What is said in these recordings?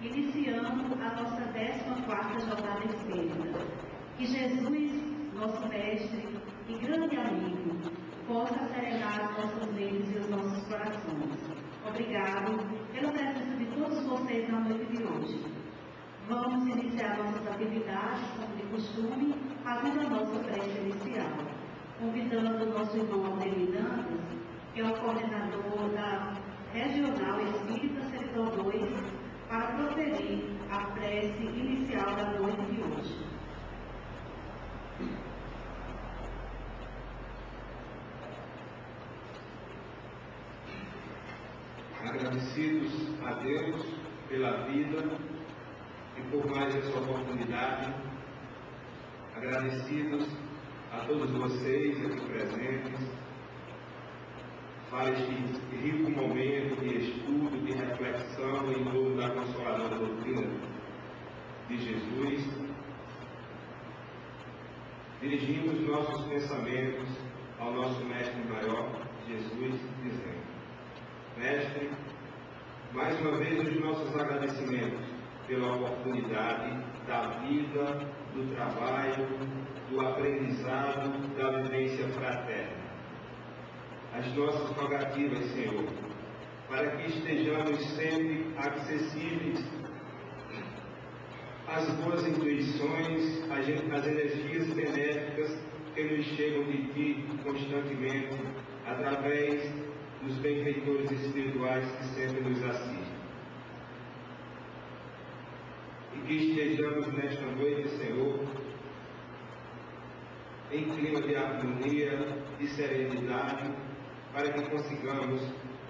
iniciando a nossa 14ª jornada espírita. Que Jesus, nosso mestre e grande amigo, possa serenar as nossas mentes e os nossos corações. Obrigado pela presença de todos vocês na noite de hoje. Vamos iniciar nossas atividades, como de costume, fazendo a nossa prece inicial, convidando o nosso irmão Aldenir Dantas, que é o coordenador da Regional Espírita Setor 2, para proferir a prece inicial da noite de hoje. Agradecidos a Deus pela vida e por mais essa oportunidade, agradecidos a todos vocês aqui presentes, para este rico momento de estudo, de reflexão em torno da consoladora doutrina de Jesus. Dirigimos nossos pensamentos ao nosso Mestre Maior, Jesus, dizendo: Mestre, mais uma vez os nossos agradecimentos pela oportunidade da vida, do trabalho, do aprendizado, da vivência fraterna. As nossas rogativas, Senhor, para que estejamos sempre acessíveis às boas intuições, às energias benéficas que nos chegam de Ti constantemente, através dos benfeitores espirituais que sempre nos assistem. E que estejamos nesta noite, Senhor, em clima de harmonia, de serenidade, para que consigamos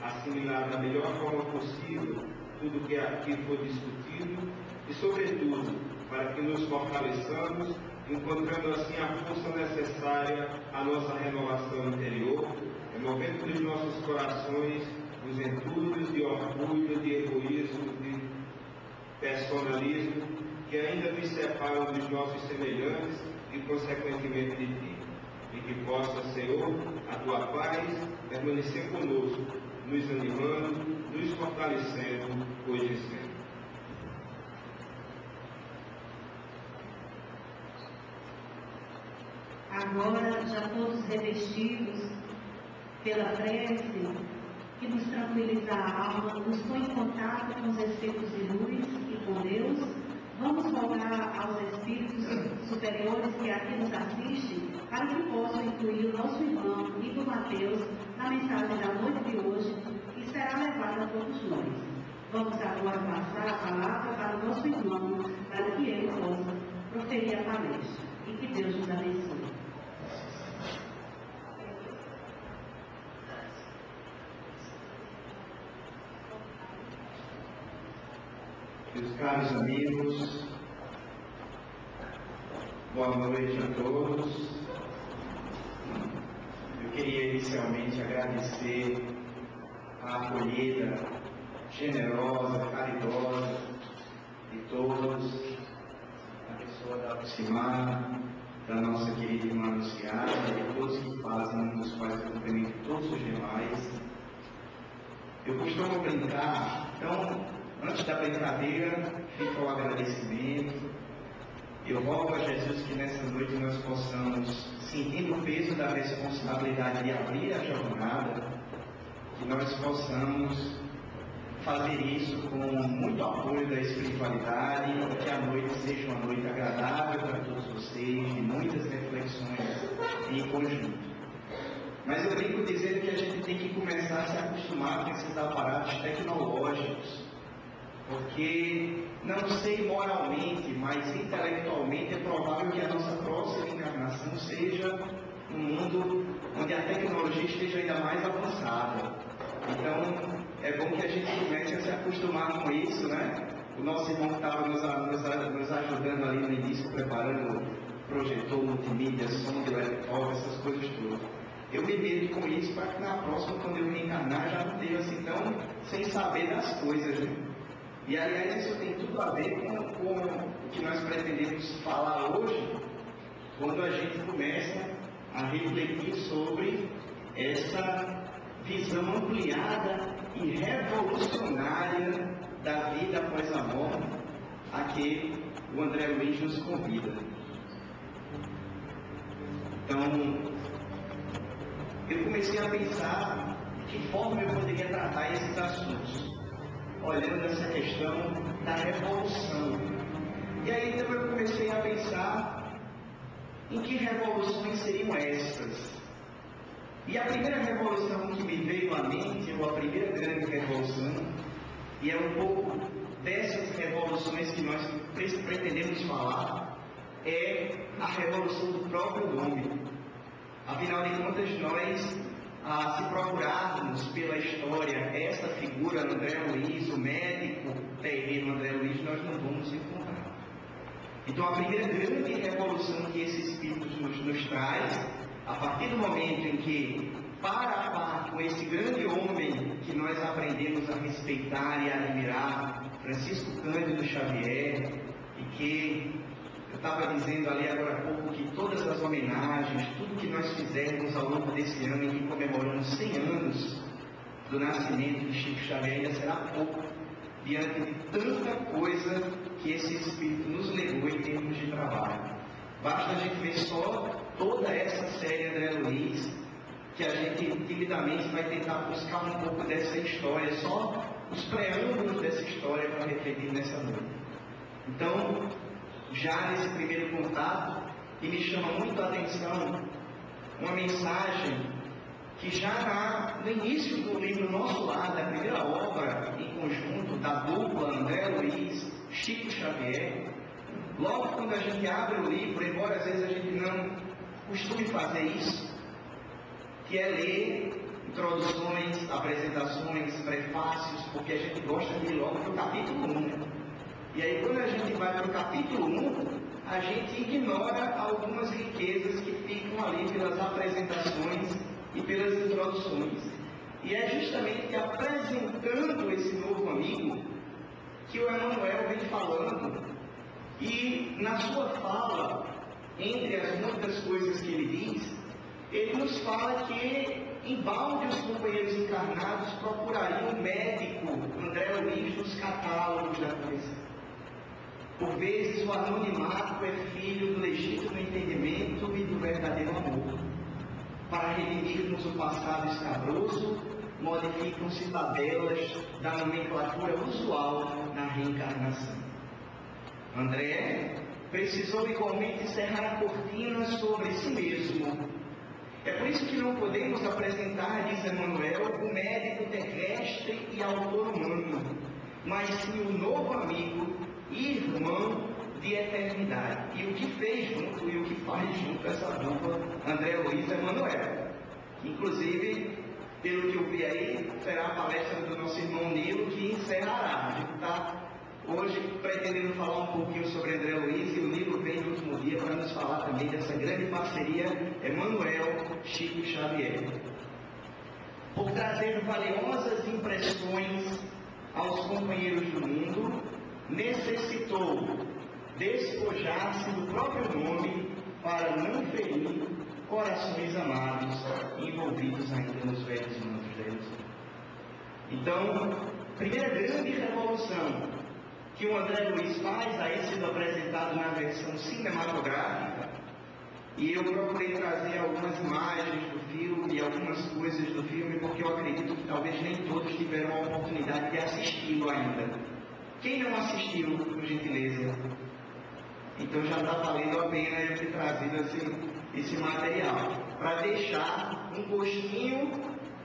assimilar da melhor forma possível tudo que aqui foi discutido e, sobretudo, para que nos fortaleçamos, encontrando assim a força necessária à nossa renovação interior, removendo dos nossos corações os entulhos de orgulho, de egoísmo, de personalismo, que ainda nos separam dos nossos semelhantes e, consequentemente, de Ti. E que possa, Senhor, a Tua paz permanecer conosco, nos animando, nos fortalecendo hoje e sempre. Agora, já todos revestidos pela prece, que nos tranquiliza a alma, nos põe em contato com os Espíritos de luz e com Deus, vamos rogar aos Espíritos superiores que aqui nos assistem, para que possam incluir o nosso irmão Igor Mateus na mensagem da noite de hoje, que será levada a todos nós. Vamos agora passar a palavra para o nosso irmão, para que ele possa proferir a palestra. E que Deus nos abençoe. Meus caros amigos, boa noite a todos. Eu queria inicialmente agradecer a acolhida generosa, caridosa de todos, a pessoa da Alcimar, da nossa querida irmã Luciana, e todos que fazem, dos quais eu cumprimento todos os demais. Eu costumo brincar, então, antes da brincadeira, fica o agradecimento. Eu rogo a Jesus que nessa noite nós possamos, sentindo o peso da responsabilidade de abrir a jornada, que nós possamos fazer isso com muito apoio da espiritualidade, e que a noite seja uma noite agradável para todos vocês, de muitas reflexões em conjunto. Mas eu brinco dizendo que a gente tem que começar a se acostumar com esses aparatos tecnológicos, porque, não sei moralmente, mas intelectualmente é provável que a nossa próxima encarnação seja um mundo onde a tecnologia esteja ainda mais avançada. Então, é bom que a gente comece a se acostumar com isso, né? O nosso irmão que estava nos ajudando ali no início, preparando projetor, multimídia, som de laptop, essas coisas todas. Eu me medo com isso para que na próxima, quando eu reencarnar, já não esteja assim tão sem saber das coisas, né? E, aliás, isso tem tudo a ver com o que nós pretendemos falar hoje, quando a gente começa a refletir sobre essa visão ampliada e revolucionária da vida após a morte a que o André Luiz nos convida. Então, eu comecei a pensar de que forma eu poderia tratar esses assuntos, olhando essa questão da revolução. E aí então eu comecei a pensar em que revoluções seriam essas. E a primeira revolução que me veio à mente, ou a primeira grande revolução, e é um pouco dessas revoluções que nós pretendemos falar, é a revolução do próprio nome. Afinal de contas, nós, se procurarmos pela história essa figura, André Luiz, o médico terreno André Luiz, nós não vamos encontrar. Então, a primeira grande revolução que esse Espírito nos traz, a partir do momento em que, para a par com esse grande homem que nós aprendemos a respeitar e a admirar, Francisco Cândido Xavier, e que eu estava dizendo ali agora há pouco que todas as homenagens, tudo que nós fizermos ao longo desse ano em que comemoramos 100 anos do nascimento de Chico Xavier ainda será pouco diante de tanta coisa que esse Espírito nos legou em termos de trabalho. Basta a gente ver só toda essa série André Luiz, que a gente timidamente vai tentar buscar um pouco dessa história, só os preâmbulos dessa história para refletir nessa noite. Então, já nesse primeiro contato, e me chama muito a atenção uma mensagem que já no início do livro Nosso Lar, da primeira obra em conjunto da dupla André Luiz, Chico Xavier, logo quando a gente abre o livro, embora às vezes a gente não costume fazer isso, que é ler introduções, apresentações, prefácios, porque a gente gosta de ir logo para o capítulo 1. E aí, quando a gente vai para o capítulo 1, a gente ignora algumas riquezas que ficam ali pelas apresentações e pelas introduções. E é justamente apresentando esse novo amigo que o Emmanuel vem falando. E na sua fala, entre as muitas coisas que ele diz, ele nos fala que, embalde os companheiros encarnados procurariam um médico, André Luiz, nos catálogos da poesia. Por vezes o anonimato é filho do legítimo entendimento e do verdadeiro amor. Para redimirmos o passado escabroso, modificam-se tabelas da nomenclatura usual na reencarnação. André precisou igualmente cerrar a cortina sobre si mesmo. É por isso que não podemos apresentar, diz Emmanuel, o médico terrestre e autor humano, mas sim o novo amigo e irmão de eternidade. E o que fez junto e o que faz junto essa dupla André Luiz e Emmanuel. Inclusive, pelo que eu vi aí, será a palestra do nosso irmão Nilo que encerrará. A gente está hoje pretendendo falar um pouquinho sobre André Luiz, e o Nilo vem no último dia para nos falar também dessa grande parceria Emmanuel-Chico Xavier. Por trazer valiosas impressões aos companheiros do mundo, necessitou despojar-se do próprio nome para não ferir corações amados envolvidos ainda nos velhos mantos da ilusão. Então, primeira grande revolução que o André Luiz faz, aí sendo apresentado na versão cinematográfica, e eu procurei trazer algumas imagens do filme e algumas coisas do filme, porque eu acredito que talvez nem todos tiveram a oportunidade de assisti-lo ainda. Quem não assistiu, por gentileza? Então já está valendo a pena eu ter trazido esse material, para deixar um gostinho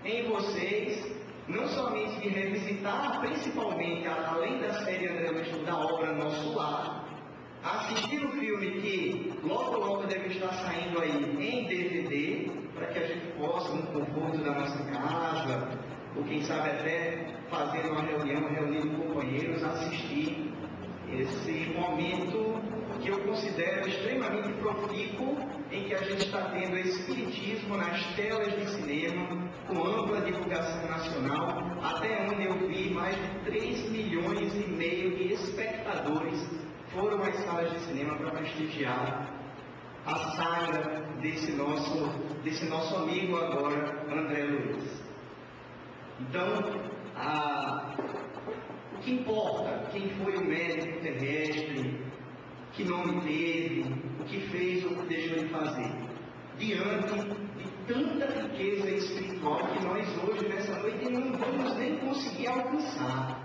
em vocês, não somente de revisitar, principalmente, além da série André Luiz, da obra Nosso Lar, assistir o filme que logo deve estar saindo aí em DVD, para que a gente possa, no conforto da nossa casa, ou quem sabe até fazer uma reunião, reunindo companheiros, assistir esse momento que eu considero extremamente profícuo, em que a gente está tendo espiritismo nas telas de cinema, com ampla divulgação nacional, até onde eu vi mais de 3,5 milhões de espectadores foram às salas de cinema para prestigiar a saga desse nosso amigo agora, André Luiz. Então, o que importa quem foi o médico terrestre, que nome teve, o que fez ou o que deixou de fazer, diante de tanta riqueza espiritual que nós hoje, nessa noite, não vamos nem conseguir alcançar.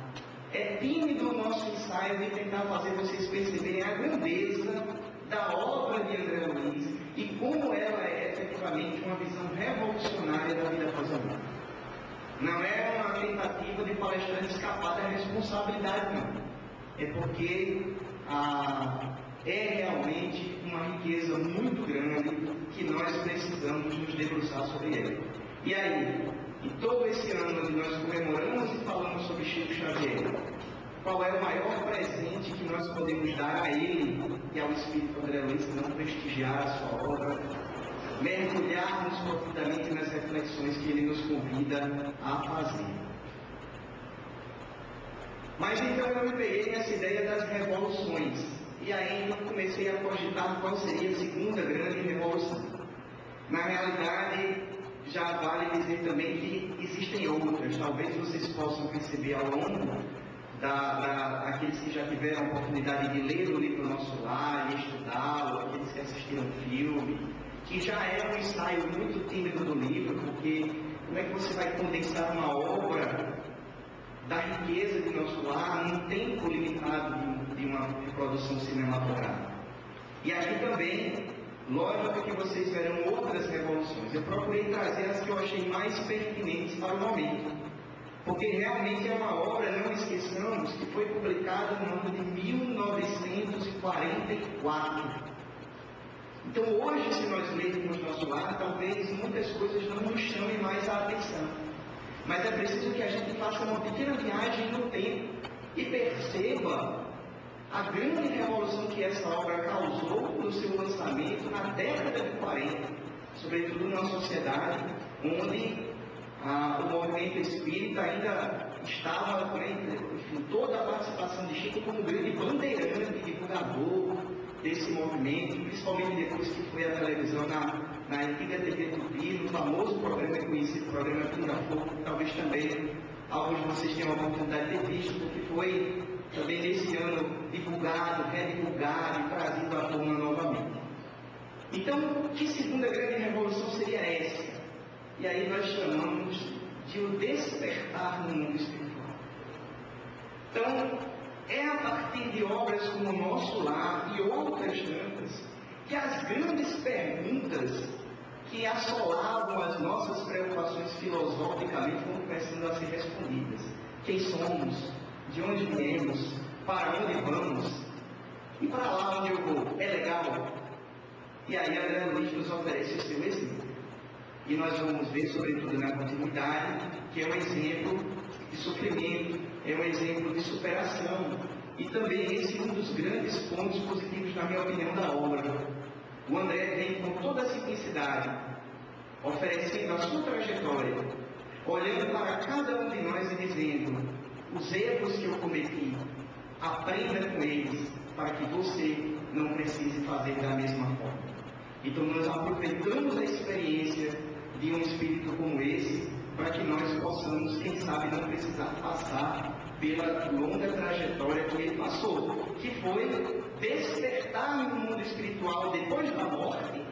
É tímido o nosso ensaio de tentar fazer vocês perceberem a grandeza da obra de André Luiz e como ela é efetivamente uma visão revolucionária da vida após a morte. Não é uma tentativa de palestrante escapar da responsabilidade, não. É porque é realmente uma riqueza muito grande que nós precisamos nos debruçar sobre ela. E aí, em todo esse ano onde nós comemoramos e falamos sobre Chico Xavier, qual é o maior presente que nós podemos dar a ele e ao Espírito André Luiz, se não prestigiar a sua obra, mergulharmos profundamente nas reflexões que ele nos convida a fazer. Mas então eu me peguei nessa ideia das revoluções, e aí eu comecei a cogitar qual seria a segunda grande revolução. Na realidade, já vale dizer também que existem outras, talvez vocês possam perceber ao longo aqueles que já tiveram a oportunidade de ler o livro Nosso Lar e estudá-lo, aqueles que assistiram o filme, que já é um ensaio muito tímido do livro, porque como é que você vai condensar uma obra da riqueza de Nosso Lar num tempo limitado de uma produção cinematográfica? E aqui também, lógico que vocês verão outras revoluções. Eu procurei trazer as que eu achei mais pertinentes para o momento, porque realmente é uma obra, não esqueçamos, que foi publicada no ano de 1944. Então hoje, se nós lermos Nosso Lar, talvez muitas coisas não nos chamem mais a atenção. Mas é preciso que a gente faça uma pequena viagem no tempo e perceba a grande revolução que essa obra causou no seu lançamento na década de 40, sobretudo numa sociedade onde o movimento espírita ainda estava, enfim, toda a participação de Chico como grande bandeirante, divulgador desse movimento, principalmente depois que foi à televisão na antiga TV Tupi, no famoso programa conhecido, programa Pinga Fogo, talvez também alguns de vocês tenham a oportunidade de ter visto, porque foi também nesse ano divulgado, redivulgado e trazido à tona novamente. Então, que segunda grande revolução seria essa? E aí nós chamamos de o despertar no mundo espiritual. Então, é a partir de obras como Nosso Lar e outras tantas que as grandes perguntas que assolavam as nossas preocupações filosoficamente vão começando a ser respondidas. Quem somos? De onde viemos? Para onde vamos? E para lá onde eu vou? É legal? E aí André Luiz nos oferece o seu exemplo. E nós vamos ver, sobretudo na continuidade, que é um exemplo de sofrimento, é um exemplo de superação. E também esse é um dos grandes pontos positivos, na minha opinião, da obra. O André vem com toda a simplicidade, oferecendo a sua trajetória, olhando para cada um de nós e dizendo: os erros que eu cometi, aprenda com eles, para que você não precise fazer da mesma forma. Então nós aproveitamos a experiência de um espírito como esse, para que nós possamos, quem sabe, não precisar passar pela longa trajetória que ele passou, que foi despertar no mundo espiritual depois da morte,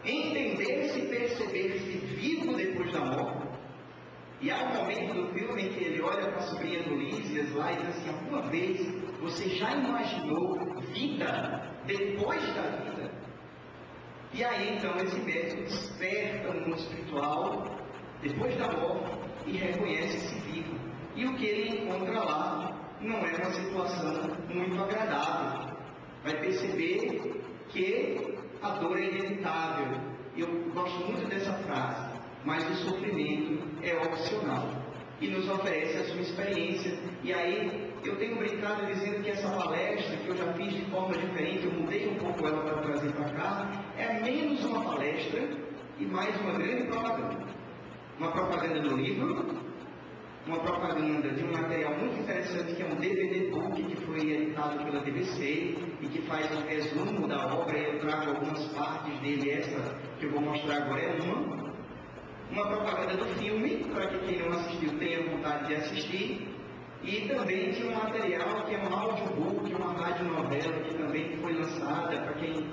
entender-se e perceber-se vivo depois da morte. E há um momento do filme em que ele olha para a sobrinha do Lísias lá e diz assim: alguma vez você já imaginou vida depois da vida? E aí então esse médico desperta no mundo espiritual depois da morte e reconhece-se vivo. E o que ele encontra lá não é uma situação muito agradável. Vai perceber que a dor é inevitável. Eu gosto muito dessa frase, mas o sofrimento é opcional. E nos oferece a sua experiência. E aí eu tenho brincado dizendo que essa palestra, que eu já fiz de forma diferente, eu mudei um pouco ela para trazer para cá, é menos uma palestra e mais uma grande propaganda. Uma propaganda do livro, uma propaganda de um material muito interessante, que é um DVD book que foi editado pela TBC e que faz um resumo da obra, e eu trago algumas partes dele. Essa que eu vou mostrar agora é uma propaganda do filme, para que quem não assistiu tenha vontade de assistir, e também tinha um material que é um audiobook, uma radionovela que também foi lançada, para quem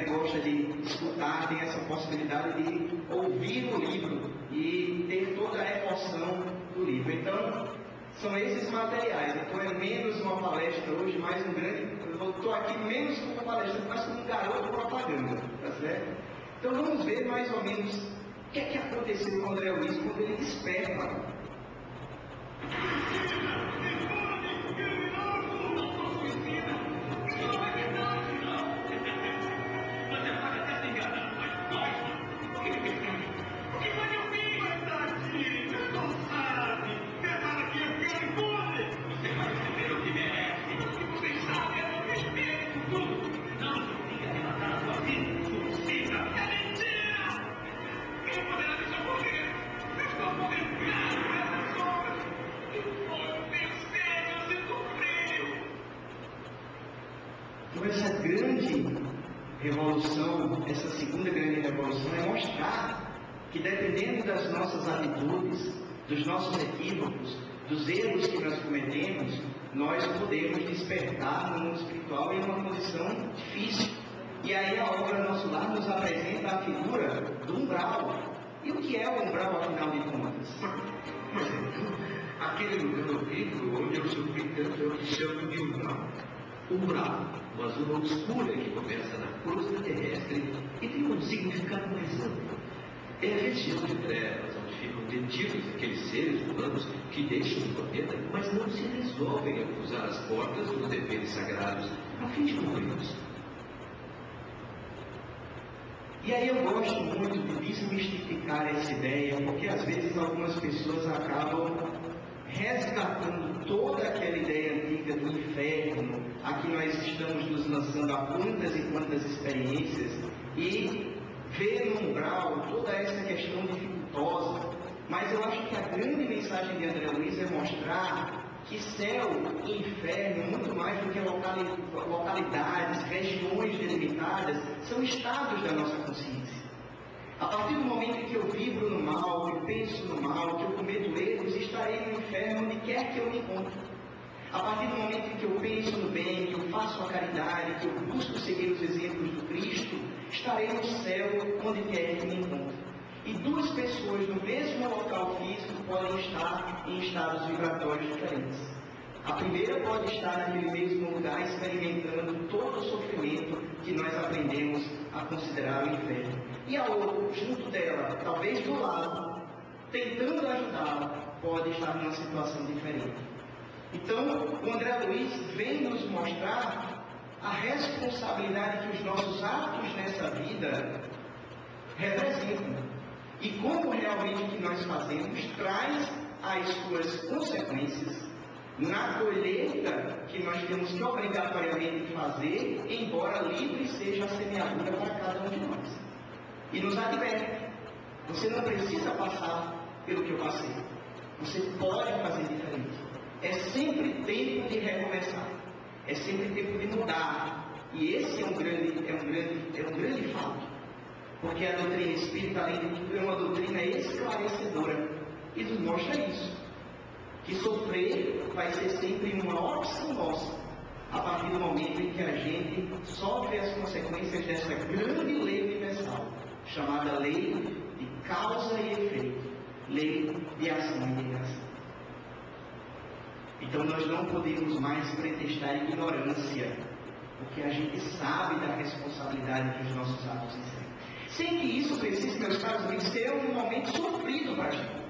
gosta de escutar, tem essa possibilidade de ouvir o livro e ter toda a emoção do livro. Então, são esses materiais. Então é menos uma palestra hoje, mais um grande... Eu estou aqui menos como palestra, mas como um garoto propaganda, tá certo? Então vamos ver mais ou menos o que é que aconteceu com o André Luiz quando ele desperta. Então essa grande revolução, essa segunda grande revolução é mostrar que dependendo das nossas atitudes, dos nossos equívocos, dos erros que nós cometemos, nós podemos despertar no mundo espiritual em uma condição difícil. E aí a obra Nosso Lar nos apresenta a figura do umbral. E o que é o umbral, afinal de contas? Mas então, aquele lugar horrível onde eu sofri tanto é o que chamo de umbral. Umbral, uma zona obscura que começa na crosta terrestre e tem um significado mais amplo. É a região de trevas onde ficam detidos aqueles seres humanos que deixam o planeta, mas não se resolvem a cruzar as portas dos deveres sagrados a fim de cumpri-los. E aí eu gosto muito de desmistificar essa ideia, porque às vezes algumas pessoas acabam resgatando toda aquela ideia antiga do inferno, a que nós estamos nos lançando a quantas e quantas experiências, e ver no umbral toda essa questão dificultosa. Mas eu acho que a grande mensagem de André Luiz é mostrar que céu e inferno, muito mais do que localidades, regiões delimitadas, são estados da nossa consciência. A partir do momento em que eu vibro no mal, que eu penso no mal, que eu cometo erros, estarei no inferno onde quer que eu me encontre. A partir do momento em que eu penso no bem, que eu faço a caridade, que eu busco seguir os exemplos do Cristo, estarei no céu onde quer que me encontre. E duas pessoas no mesmo local físico podem estar em estados vibratórios diferentes. A primeira pode estar naquele mesmo lugar experimentando todo o sofrimento que nós aprendemos a considerar o inferno. E a outra, junto dela, talvez do lado, tentando ajudá-la, pode estar numa situação diferente. Então, o André Luiz vem nos mostrar a responsabilidade que os nossos atos nessa vida representam. E como realmente o que nós fazemos traz as suas consequências na colheita que nós temos que obrigatoriamente fazer, embora livre seja a semeadura para cada um de nós. E nos adverte, você não precisa passar pelo que eu passei. Você pode fazer diferente. É sempre tempo de recomeçar. É sempre tempo de mudar. E esse é um grande fato. Porque a doutrina espírita, além de tudo, é uma doutrina esclarecedora. E nos mostra isso. Que sofrer vai ser sempre uma opção nossa. A partir do momento em que a gente sofre as consequências dessa grande lei universal, chamada lei de causa e efeito, lei de ação e reação. Então nós não podemos mais pretextar ignorância, porque a gente sabe da responsabilidade que os nossos atos ensinam. Sem que isso precise, meus caros amigos, ser um momento sofrido para a gente.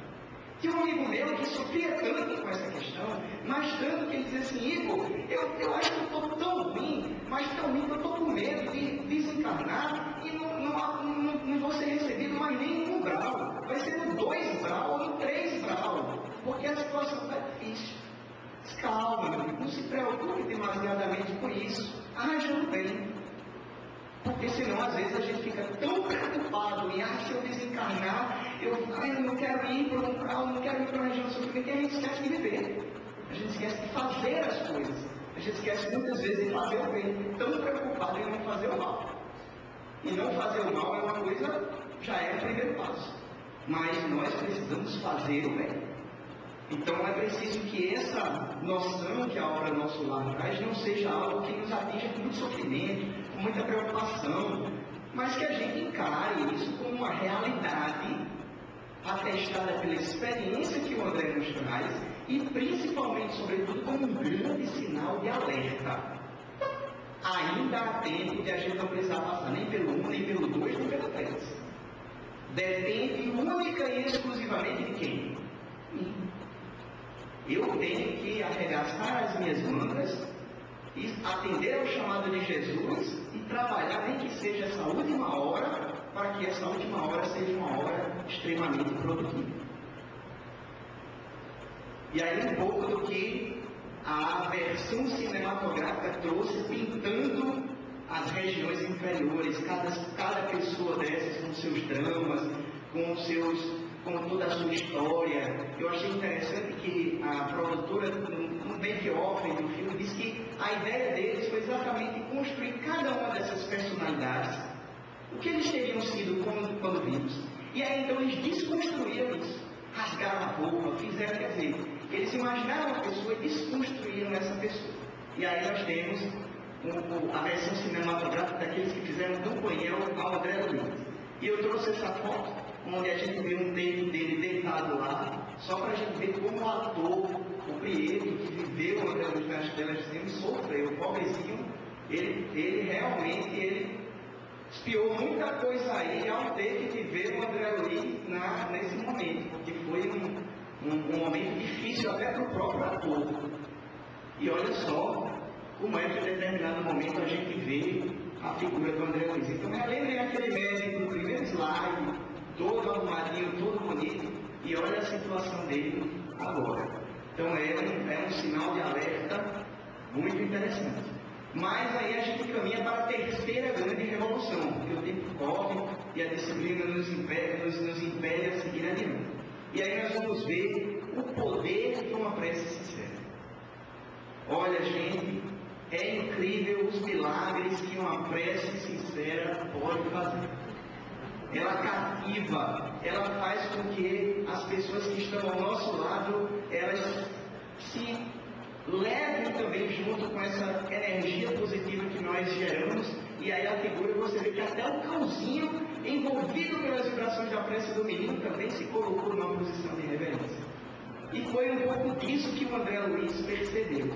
Tinha um amigo meu que sofria tanto com essa questão, mas tanto que ele dizia assim: Igor, eu acho que eu estou tão ruim, mas tão ruim que eu estou com medo de desencarnar e não vou ser recebido mais nem no 1 grau. Vai ser no 2 grau ou no 3 grau, porque a situação está difícil. Calma, meu amigo, não se preocupe demasiadamente com isso. Haja no bem. Porque senão, às vezes, a gente fica tão preocupado em, se eu desencarnar, eu não quero ir para um grau, não quero ir para uma região de sofrimento, que a gente esquece de viver. A gente esquece de fazer as coisas. A gente esquece muitas vezes de fazer o bem, tão preocupado em não fazer o mal. E não fazer o mal é uma coisa, já é o primeiro passo. mas nós precisamos fazer o bem. Então é preciso que essa noção que a obra Nosso Lar traz não seja algo que nos atinja com muito sofrimento, com muita preocupação, mas que a gente encare isso como uma realidade atestada pela experiência que o André nos traz e principalmente, sobretudo, como um grande sinal de alerta. Ainda há tempo de a gente não precisar passar nem pelo 1, nem pelo 2, nem pelo 3. Depende única e exclusivamente de quem? Eu tenho que arregaçar as minhas mangas e atender ao chamado de Jesus e trabalhar, nem que seja essa última hora, para que essa última hora seja uma hora extremamente produtiva. E aí um pouco do que a versão cinematográfica trouxe, pintando as regiões inferiores, cada pessoa dessas com seus dramas, com toda a sua história. Eu achei interessante que a produtora, no make-off do filme, disse que a ideia deles foi exatamente construir cada uma dessas personalidades, o que eles teriam sido quando vivos. E aí então eles desconstruíram isso, rasgaram a roupa, fizeram, quer dizer, eles imaginaram a pessoa e desconstruíram essa pessoa. E aí nós temos a versão cinematográfica daqueles que fizeram companhia ao André Luiz. E eu trouxe essa foto, onde a gente vê um take dele deitado lá, só para a gente ver como o ator, o Prieto, que viveu o André Luiz nas telas de cinema, sofreu, o pobrezinho, ele realmente espiou muita coisa aí ao ter que viver o André Luiz nesse momento, porque foi um momento difícil até para o próprio ator. E olha só como é que em determinado momento a gente vê a figura do André Luiz. Então lembrem aquele médico do primeiro slide, todo arrumadinho, todo bonito, e olha a situação dele agora. Então é um sinal de alerta muito interessante. Mas aí a gente caminha para a terceira grande revolução, porque o tempo corre e a disciplina nos impele a seguir adiante. E aí nós vamos ver o poder de uma prece sincera. Olha, gente, é incrível os milagres que uma prece sincera pode fazer. Ela cativa, ela faz com que as pessoas que estão ao nosso lado, elas se levem também junto com essa energia positiva que nós geramos. E aí a figura, você vê que até o cãozinho, envolvido pelas vibrações da prece do menino, também se colocou numa posição de reverência. E foi um pouco disso que o André Luiz percebeu.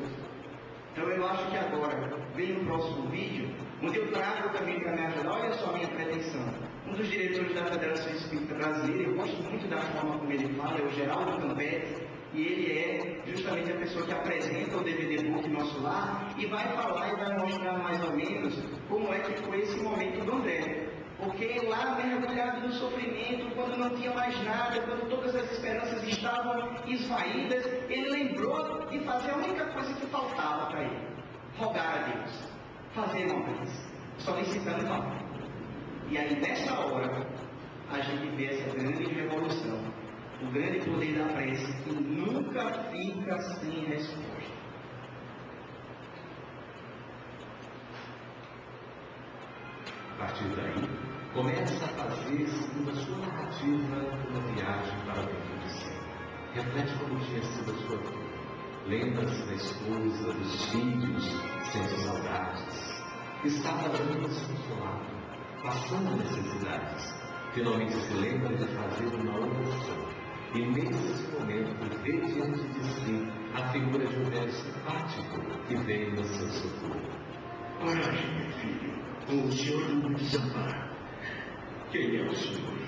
Então eu acho que agora vem no próximo vídeo, onde eu trago também para me ajudar. Olha só a minha pretensão. Um dos diretores da Federação Espírita Brasileira, eu gosto muito da forma como ele fala, é o Geraldo Campete, e ele é justamente a pessoa que apresenta o DVD Book Nosso Lar e vai falar e vai mostrar mais ou menos como é que foi esse momento do André. Porque lá, mergulhado no sofrimento, quando não tinha mais nada, quando todas as esperanças estavam esvaídas, ele lembrou de fazer a única coisa que faltava para ele: rogar a Deus, fazer uma prece, solicitando amor. E aí, nessa hora, a gente vê essa grande revolução, o grande poder da prece que nunca fica sem resposta. A partir daí, começa a fazer, segundo a sua narrativa, uma viagem para dentro de si. Reflete como tinha sido a sua vida. Lembra-se da esposa, dos filhos, sente saudades. Estava desconsolado, passando necessidades. Finalmente se lembra de fazer uma oração. E nesse momento vê diante de si a figura de um velho simpático que veio no seu socorro. Coragem, meu filho. O Senhor não me desampara. Quem é o Senhor?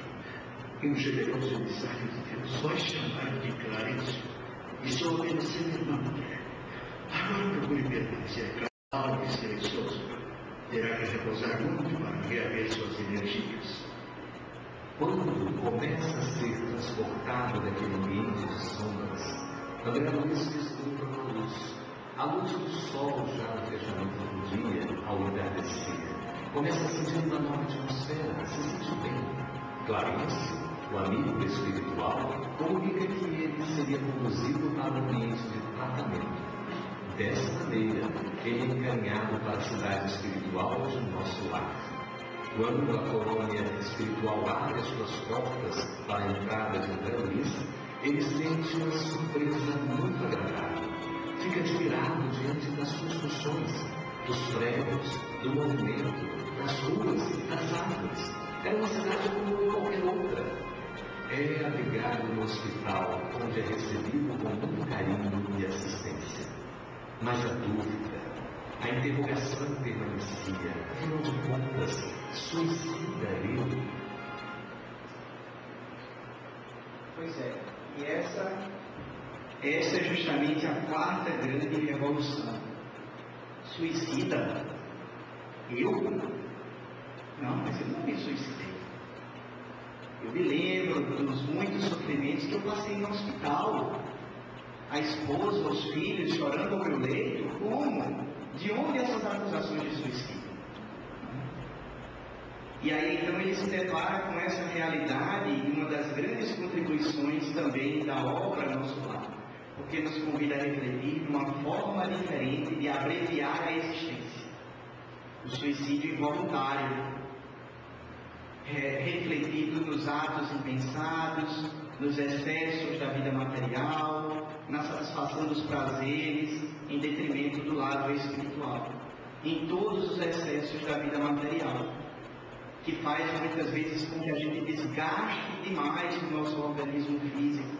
Um generoso emissário de Deus. Vai chamar de Clarence e só obedecer minha irmã mulher. Agora procure permanecer calmo e silencioso. Terá que repousar muito para reaver suas energias. Quando começa a ser transportado daquele ambiente de sombras, André Luiz vislumbra uma luz. A luz do sol já no fechamento do dia, ao entardecer. Começa a sentir uma nova atmosfera, se sente bem. Clarence, o amigo espiritual, comunica que ele seria conduzido para um ambiente de tratamento. Dessa maneira, ele é encaminhado para a cidade espiritual de Nosso Lar. Quando a colônia espiritual espiritual abre as suas portas para a entrada de André Luiz, ele sente uma surpresa muito agradável. Fica admirado diante das construções, dos prédios, do movimento, das ruas, das árvores. Era uma cidade como qualquer outra. É abrigado no hospital, onde é recebido com muito carinho e assistência. Mas a dúvida, a interrogação permanecia. Afinal de contas, suicida ele? Pois é, e essa é justamente a quarta grande revolução. Suicida? Eu? Não, mas eu não me suicidei. Eu me lembro dos muitos sofrimentos que eu passei no hospital. A esposa, os filhos chorando ao meu leito. Como? De onde essas acusações de suicídio? E aí então ele se depara com essa realidade e uma das grandes contribuições também da obra Nosso Lar, porque nos convida a refletir de uma forma diferente de abreviar a existência. O suicídio involuntário, refletido nos atos impensados, nos excessos da vida material, na satisfação dos prazeres, em detrimento do lado espiritual, em todos os excessos da vida material, que faz muitas vezes com que a gente desgaste demais o nosso organismo físico,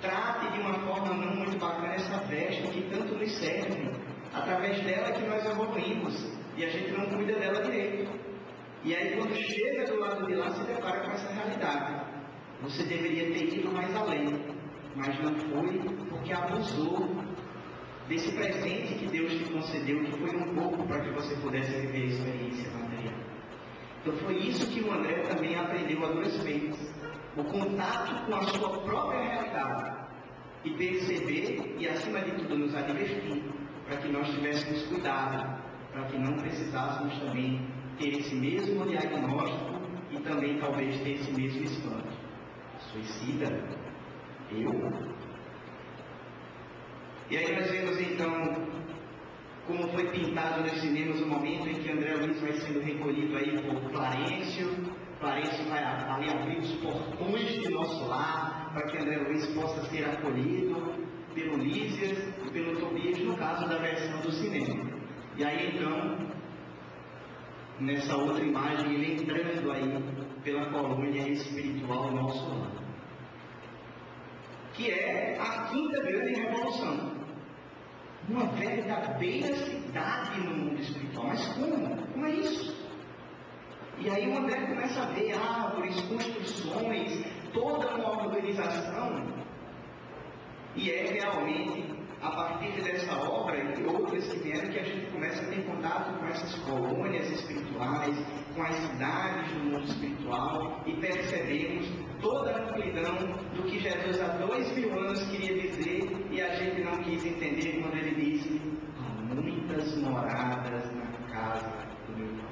trate de uma forma não muito bacana essa veste que tanto nos serve, através dela que nós evoluímos, e a gente não cuida dela direito. E aí quando chega do lado de lá, se depara com essa realidade. Você deveria ter ido mais além, mas não foi porque abusou desse presente que Deus te concedeu, que foi um pouco para que você pudesse viver a experiência material. Então foi isso que o André também aprendeu a duras vezes. O contato com a sua própria realidade. E perceber e, acima de tudo, nos advertir, para que nós tivéssemos cuidado, para que não precisássemos também ter esse mesmo diagnóstico e também talvez ter esse mesmo espanto. Suicida? Eu? E aí nós vemos então como foi pintado nos cinemas o momento em que André Luiz vai sendo recolhido aí por Clarencio. Clarencio vai ali abrir os portões de Nosso Lar para que André Luiz possa ser acolhido pelo Lísias e pelo Tobias, no caso da versão do cinema. E aí então, nessa outra imagem, ele entrando aí pela colônia espiritual Nosso Lar, que é a quinta grande revolução. Uma verdadeira cidade no mundo espiritual. Mas como? Como é isso? E aí o André começa a ver árvores, construções, toda uma organização. E é realmente a partir dessa obra e outras que vieram que a gente começa a ter contato com essas colônias espirituais, com as cidades do mundo espiritual, e percebemos toda a amplidão do que Jesus há 2000 anos queria dizer e a gente não quis entender quando ele disse: há muitas moradas na casa do meu Pai.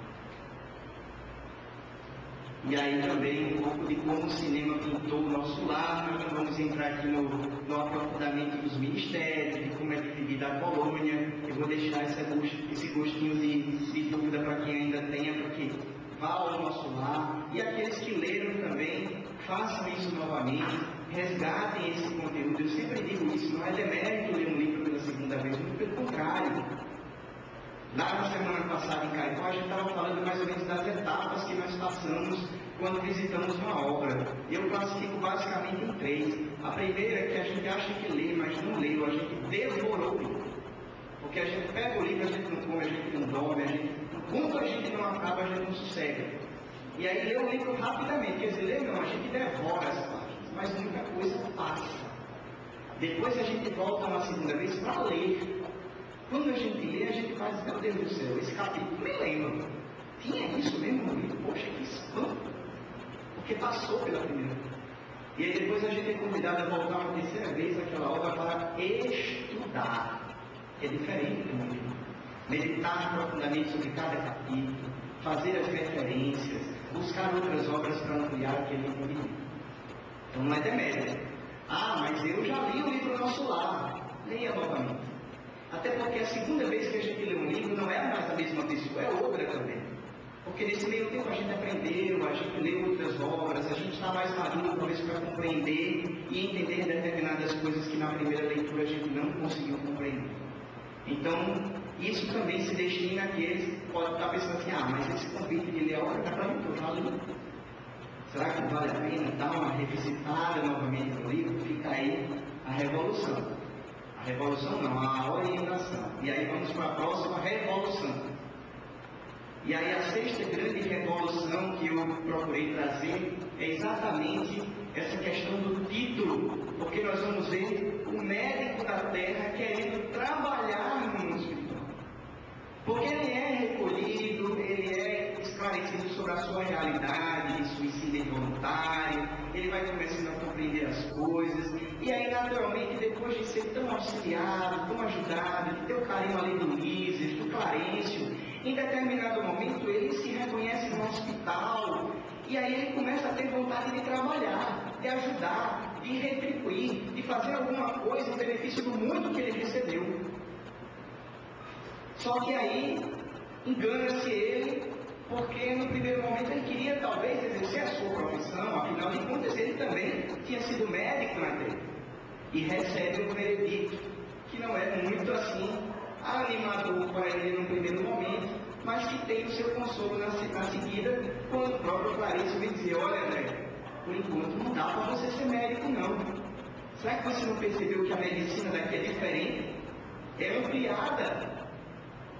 E aí também um pouco de como o cinema pintou o Nosso Lar. Nós não vamos entrar aqui no aprofundamento dos ministérios, de como é dividida a colônia. Eu vou deixar esse gostinho de dúvida para quem ainda tenha, porque vá ao Nosso Lar. E aqueles que leram também, façam isso novamente, resgatem esse conteúdo. Eu sempre digo isso, não é demérito ler um livro pela segunda vez, muito pelo contrário. Lá na semana passada em Caicó, a gente estava falando mais ou menos das etapas que nós passamos quando visitamos uma obra. Eu classifico basicamente em 3. A primeira é que a gente acha que lê, mas não leu, a gente devorou o livro. Porque a gente pega o livro, a gente não come, a gente não dorme, enquanto a gente não acaba, a gente não sossega. E aí lê o livro rapidamente, quer dizer, lê não, a gente devora as páginas, mas muita coisa passa. Depois a gente volta uma segunda vez para ler. Quando a gente lê, a gente faz, meu Deus do céu, esse capítulo, nem lembro. Tinha isso mesmo no livro? Poxa, que espanto. Porque passou pela primeira vez. E aí depois a gente é convidado a voltar uma terceira vez àquela obra para estudar. Que é diferente do livro. Meditar profundamente sobre cada capítulo, fazer as referências, buscar outras obras para ampliar aquele livro. Então não é demérito. Mas eu já li o livro Nosso Lar. Leia novamente. Até porque a segunda vez que a gente lê um livro não é mais a mesma pessoa, é outra também. Porque nesse meio tempo a gente aprendeu, a gente leu outras está mais maduro, talvez, para compreender e entender determinadas coisas que na primeira leitura a gente não conseguiu compreender. Então, isso também se destina àqueles que podem estar pensando assim, mas esse convite de ler, olha, para mim, eu já li. Será que vale a pena dar uma revisitada novamente no livro? Fica aí a revolução. A revolução não, a orientação. E aí vamos para a próxima revolução. E aí a sexta grande revolução que eu procurei trazer é exatamente essa questão do título, porque nós vamos ver o médico da terra querendo trabalhar no mundo espiritual. Porque ele é recolhido, ele é esclarecido sobre a sua realidade, de suicídio involuntário, ele vai começando a compreender as coisas, e aí naturalmente depois de ser tão auxiliado, tão ajudado, de ter o carinho ali do Lízias, do Clarencio, em determinado momento ele se reconhece no hospital, e aí ele começa a ter vontade de trabalhar, de ajudar, de retribuir, de fazer alguma coisa em benefício do mundo que ele recebeu. Só que aí engana-se ele, porque no primeiro momento ele queria talvez exercer a sua profissão, afinal de contas ele também tinha sido médico na terra, e recebe um veredito que não é muito assim animador para ele no primeiro momento, mas que tem o seu consolo na seguida, quando o próprio Clarencio me dizia, olha André, por enquanto não dá para você ser médico não. Será que você não percebeu que a medicina daqui é diferente? É ampliada.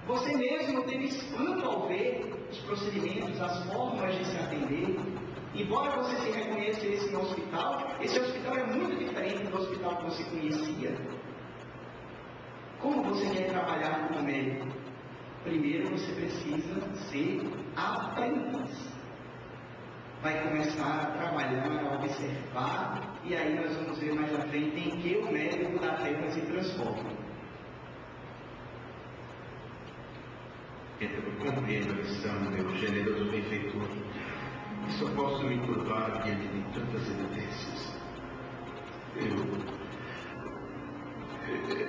Você mesmo não teve espanto ao ver os procedimentos, as formas de se atender. Embora você se reconhecesse no hospital, esse hospital é muito diferente do hospital que você conhecia. Como você quer trabalhar como médico? Primeiro você precisa ser aprendiz. Vai começar a trabalhar, a observar, e aí nós vamos ver mais à frente em que o médico da terra se transforma. Então, compreendo a lição, meu generoso benfeitor, e só posso me curvar diante de tantas evidências.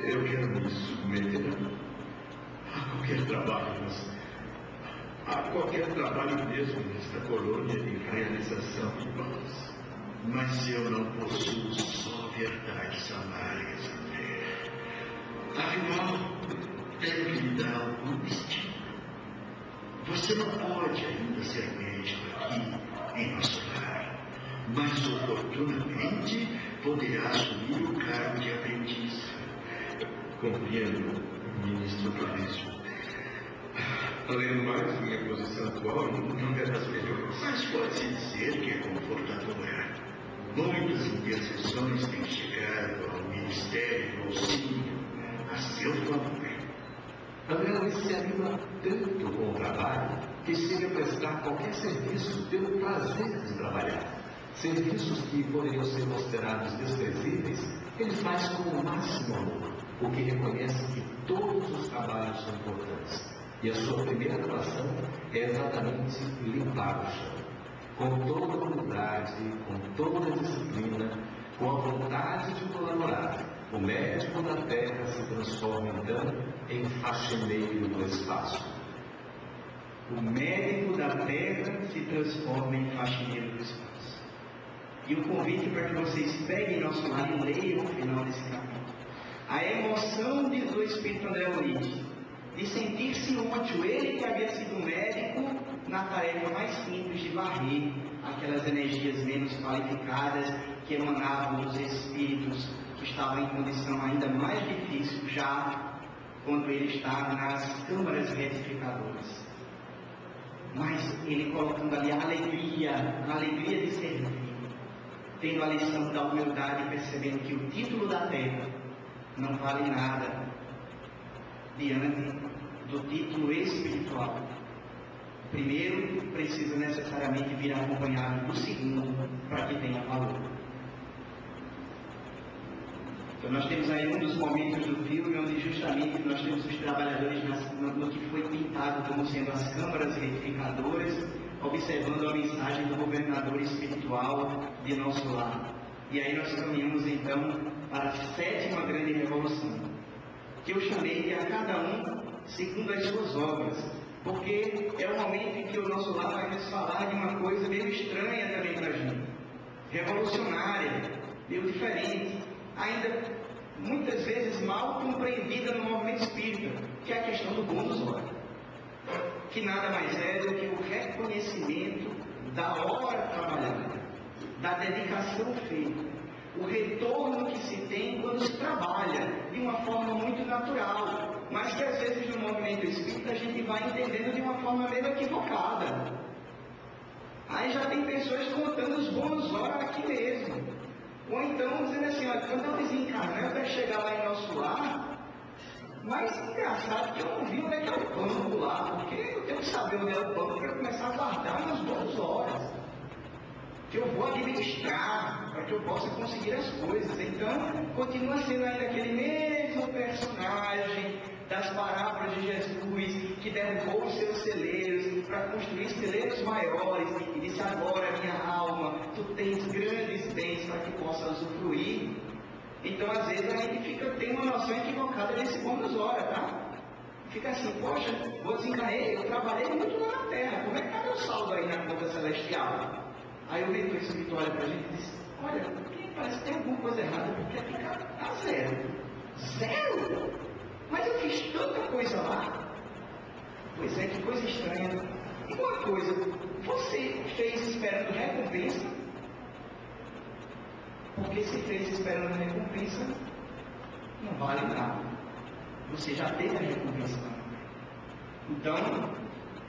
Eu quero me submeter a qualquer trabalho, a qualquer trabalho mesmo nesta colônia de realização de paz. Mas se eu não possuo só verdades amargas, André, afinal, tenho que lhe dar algum destino. Você não pode ainda ser médico aqui em nosso lar, mas oportunamente poderá assumir o cargo de aprendiz. Compreendo, ministro Clarencio. Além do mais, minha posição atual não é das melhores. Mas pode-se dizer que é confortadora. Muitas intercessões têm chegado ao Ministério do Auxílio a seu favor. André se anima tanto com o trabalho que chega a prestar qualquer serviço pelo prazer de trabalhar. Serviços que poderiam ser considerados desprezíveis, ele faz com o máximo amor, porque reconhece que todos os trabalhos são importantes. E a sua primeira atuação é exatamente limpar o chão. Com toda a humildade, com toda a disciplina, com a vontade de colaborar, o médico da terra se transforma então em faxineiro do espaço. O médico da terra se transforma em faxineiro do espaço. E o convite para que vocês peguem nosso lar e leiam o final desse capítulo. A emoção do Espírito André Luiz de sentir-se útil, ele que havia sido médico, na tarefa mais simples de varrer aquelas energias menos qualificadas que emanavam dos espíritos que estavam em condição ainda mais difícil já quando ele estava nas câmaras retificadoras. Mas ele colocando ali a alegria de servir, tendo a lição da humildade, percebendo que o título da terra não vale nada diante do título espiritual. O primeiro precisa necessariamente vir acompanhado do segundo para que tenha valor. Então nós temos aí um dos momentos do filme onde justamente nós temos os trabalhadores no que foi pintado como sendo as câmaras retificadoras, observando a mensagem do governador espiritual de nosso lar. E aí nós caminhamos então para a sétima grande revolução, que eu chamei de a cada um segundo as suas obras, porque é o momento em que o nosso lar vai nos falar de uma coisa meio estranha também para a gente. revolucionária, meio diferente, ainda muitas vezes mal compreendida no movimento espírita, que é a questão do bônus hora, que nada mais é do que o reconhecimento da hora trabalhada, da dedicação feita, o retorno que se tem quando se trabalha de uma forma muito natural, mas que às vezes no movimento espírita a gente vai entendendo de uma forma meio equivocada. Aí já tem pessoas contando os bônus hora aqui mesmo. Ou então dizendo assim, olha, quando eu desencarnar, eu quero chegar lá em nosso lar, mas engraçado que eu não vi onde é que é o banco lá, porque eu tenho que saber onde é o banco para começar a guardar meus bônus horas, que eu vou administrar, para que eu possa conseguir as coisas. Então, continua sendo ainda aquele mesmo personagem das parábolas de Jesus, que derrubou os seus celeiros para construir celeiros maiores, e disse, agora minha alma, tu tens grandes bens para que possa usufruir. Então, às vezes, a gente tem uma noção equivocada desse bônus hora, tá? Fica assim, poxa, vou desencarnar, eu trabalhei muito lá na Terra, como é que está meu saldo aí na conta celestial? Aí o mentor espiritual olha para a gente e diz, olha, parece que tem alguma coisa errada, porque fica a zero. Zero? Mas eu fiz tanta coisa lá. Pois é, que coisa estranha. E uma coisa, você fez esperando recompensa? Porque se fez esperando recompensa, não vale nada. Você já teve a recompensa. Então,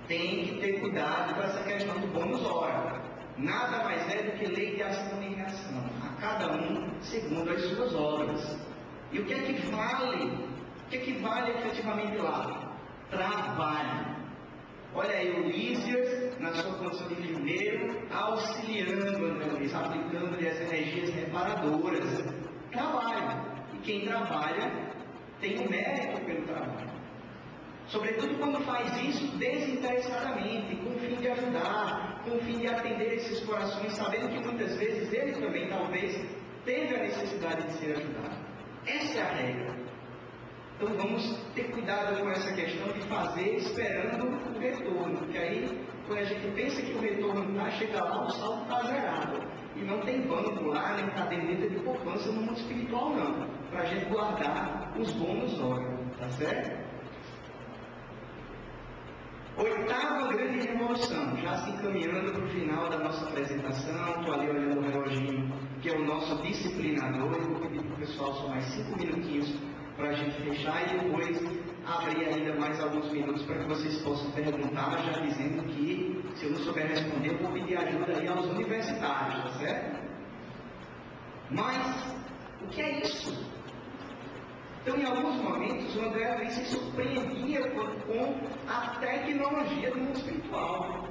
tem que ter cuidado com essa questão do bônus hora. Nada mais é do que lei de ação e reação, a cada um segundo as suas obras. E o que é que vale? O que é que vale efetivamente lá? Trabalho. Olha aí o Lísias, na sua condição de enfermeiro, auxiliando André Luiz, aplicando-lhe as energias reparadoras. Trabalho. E quem trabalha tem um mérito pelo trabalho. Sobretudo quando faz isso desinteressadamente, com o fim de ajudar, com o fim de atender esses corações, sabendo que muitas vezes ele também, talvez, teve a necessidade de ser ajudado. Essa é a regra. Então vamos ter cuidado com essa questão de fazer esperando o retorno, porque aí, quando a gente pensa que o retorno está, chega lá, o saldo está zerado. E não tem banco lá, nem caderneta de poupança no mundo espiritual, não, para a gente guardar os bônus hora, tá certo? Oitava grande revolução, já se encaminhando para o final da nossa apresentação. Estou ali olhando o reloginho, que é o nosso disciplinador. Eu vou pedir para o pessoal só mais 5 minutinhos para a gente fechar e depois abrir ainda mais alguns minutos para que vocês possam perguntar, já dizendo que, se eu não souber responder, eu vou pedir ajuda aí aos universitários, tá certo? Mas, o que é isso? Então, em alguns momentos, o André Luiz se surpreendia com a tecnologia do mundo espiritual.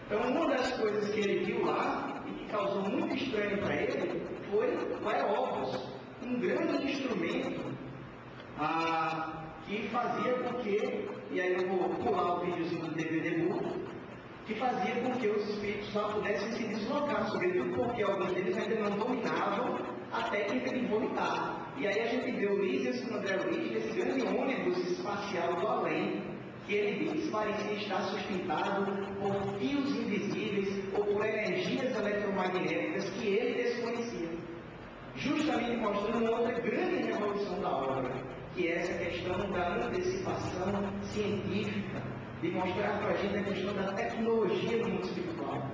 Então, uma das coisas que ele viu lá, e que causou muito estranho para ele, foi o Aeópolis, um grande instrumento que fazia com que, e aí eu vou pular o videozinho do DVD Book, que fazia com que os espíritos lá pudessem se deslocar, sobretudo porque alguns deles ainda não dominavam a técnica de vomitar. E aí a gente vê o Lísias com o André Luiz nesse grande ônibus espacial do além, que ele diz parecia estar sustentado por fios invisíveis ou por energias eletromagnéticas que ele desconhecia. Justamente mostrando uma outra grande revolução da obra, que é essa questão da antecipação científica, de mostrar para a gente a questão da tecnologia do mundo espiritual.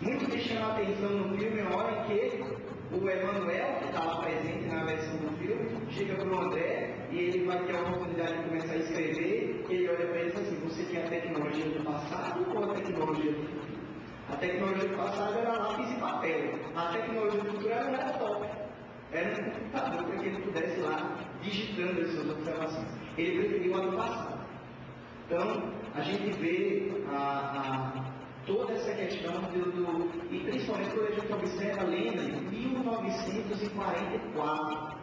Muito me chama a atenção no filme a hora em que o Emmanuel, que estava presente na versão do filme, chega para o André e ele vai ter a oportunidade de começar a escrever, e ele olha para ele e diz assim, você quer a tecnologia do passado ou a tecnologia do futuro? A tecnologia do passado era lápis e papel, a tecnologia do futuro era um laptop, era um computador para que ele pudesse ir lá digitando as suas observações. Ele preferiu a do passado. Então, a gente vê toda essa questão e principalmente quando a gente observa a lenda de 1944.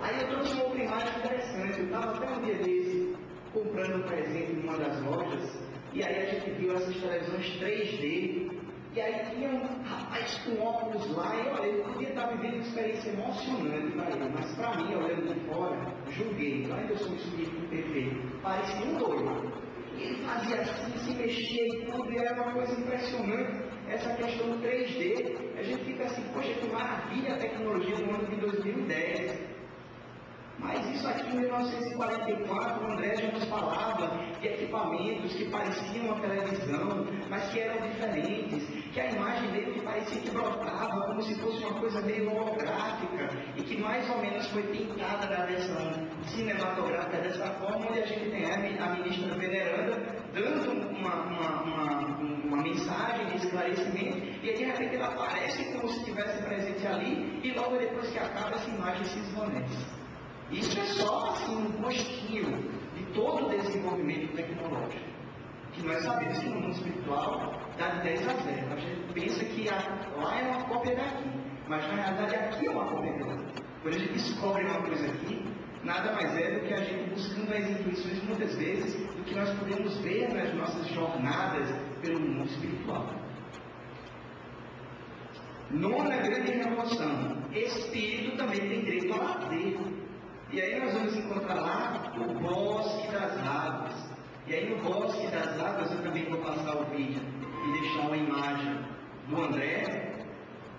Aí eu trouxe uma outra imagem interessante. Eu estava até um dia desse comprando um presente em uma das lojas, e aí a gente viu essas televisões 3D, e aí tinha um rapaz com óculos lá, e olha, ele podia estar vivendo uma experiência emocionante para ele, mas para mim, olhando de fora, julguei, ainda eu sou um espírito perfeito, parecia um doido. E ele fazia assim, se mexia e tudo, e era uma coisa impressionante. essa questão do 3D. A gente fica assim, poxa, que maravilha a tecnologia do ano de 2010. Mas isso aqui em 1944, o André já nos falava de equipamentos que pareciam uma televisão, mas que eram diferentes, que a imagem dele parecia que brotava como se fosse uma coisa meio holográfica, e que mais ou menos foi pintada na versão cinematográfica dessa forma, onde a gente tem a ministra veneranda dando uma mensagem de esclarecimento, e aí de repente ela aparece como se estivesse presente ali, e logo depois que acaba essa imagem se esvanece. Isso é só assim, um postinho de todo o desenvolvimento tecnológico, que nós sabemos que no mundo espiritual dá de 10 a 0. A gente pensa que lá é uma cópia daqui, mas na realidade aqui é uma cópia daqui. Quando a gente descobre uma coisa aqui, nada mais é do que a gente buscando as intuições muitas vezes do que nós podemos ver nas nossas jornadas pelo mundo espiritual. Nona grande revolução: espírito também tem direito a lazer. E aí nós vamos encontrar lá o Bosque das Águas. E aí no Bosque das Águas eu também vou passar o vídeo e deixar uma imagem do André.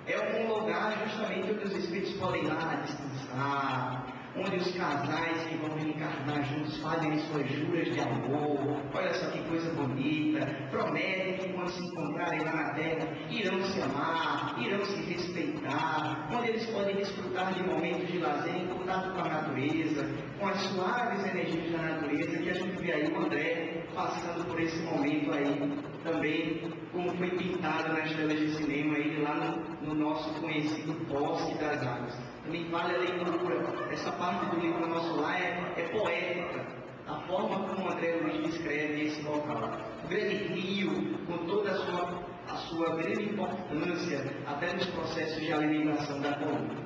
É um lugar justamente onde os espíritos podem ir lá descansar, onde os casais que vão reencarnar juntos fazem as suas juras de amor. Olha só que coisa bonita. Prometem que quando se encontrarem lá na Terra irão se amar, irão se respeitar, onde eles podem desfrutar de momentos de lazer em contato com a natureza, com as suaves energias da natureza, que a gente vê aí o André passando por esse momento aí também, como foi pintado nas telas de cinema aí lá no nosso conhecido Bosque das Águas. Também vale a leitura. Essa parte do livro nosso lá é poética. A forma como o André Luiz descreve esse local. O grande rio, com toda a sua grande importância, até nos processos de alimentação da colônia.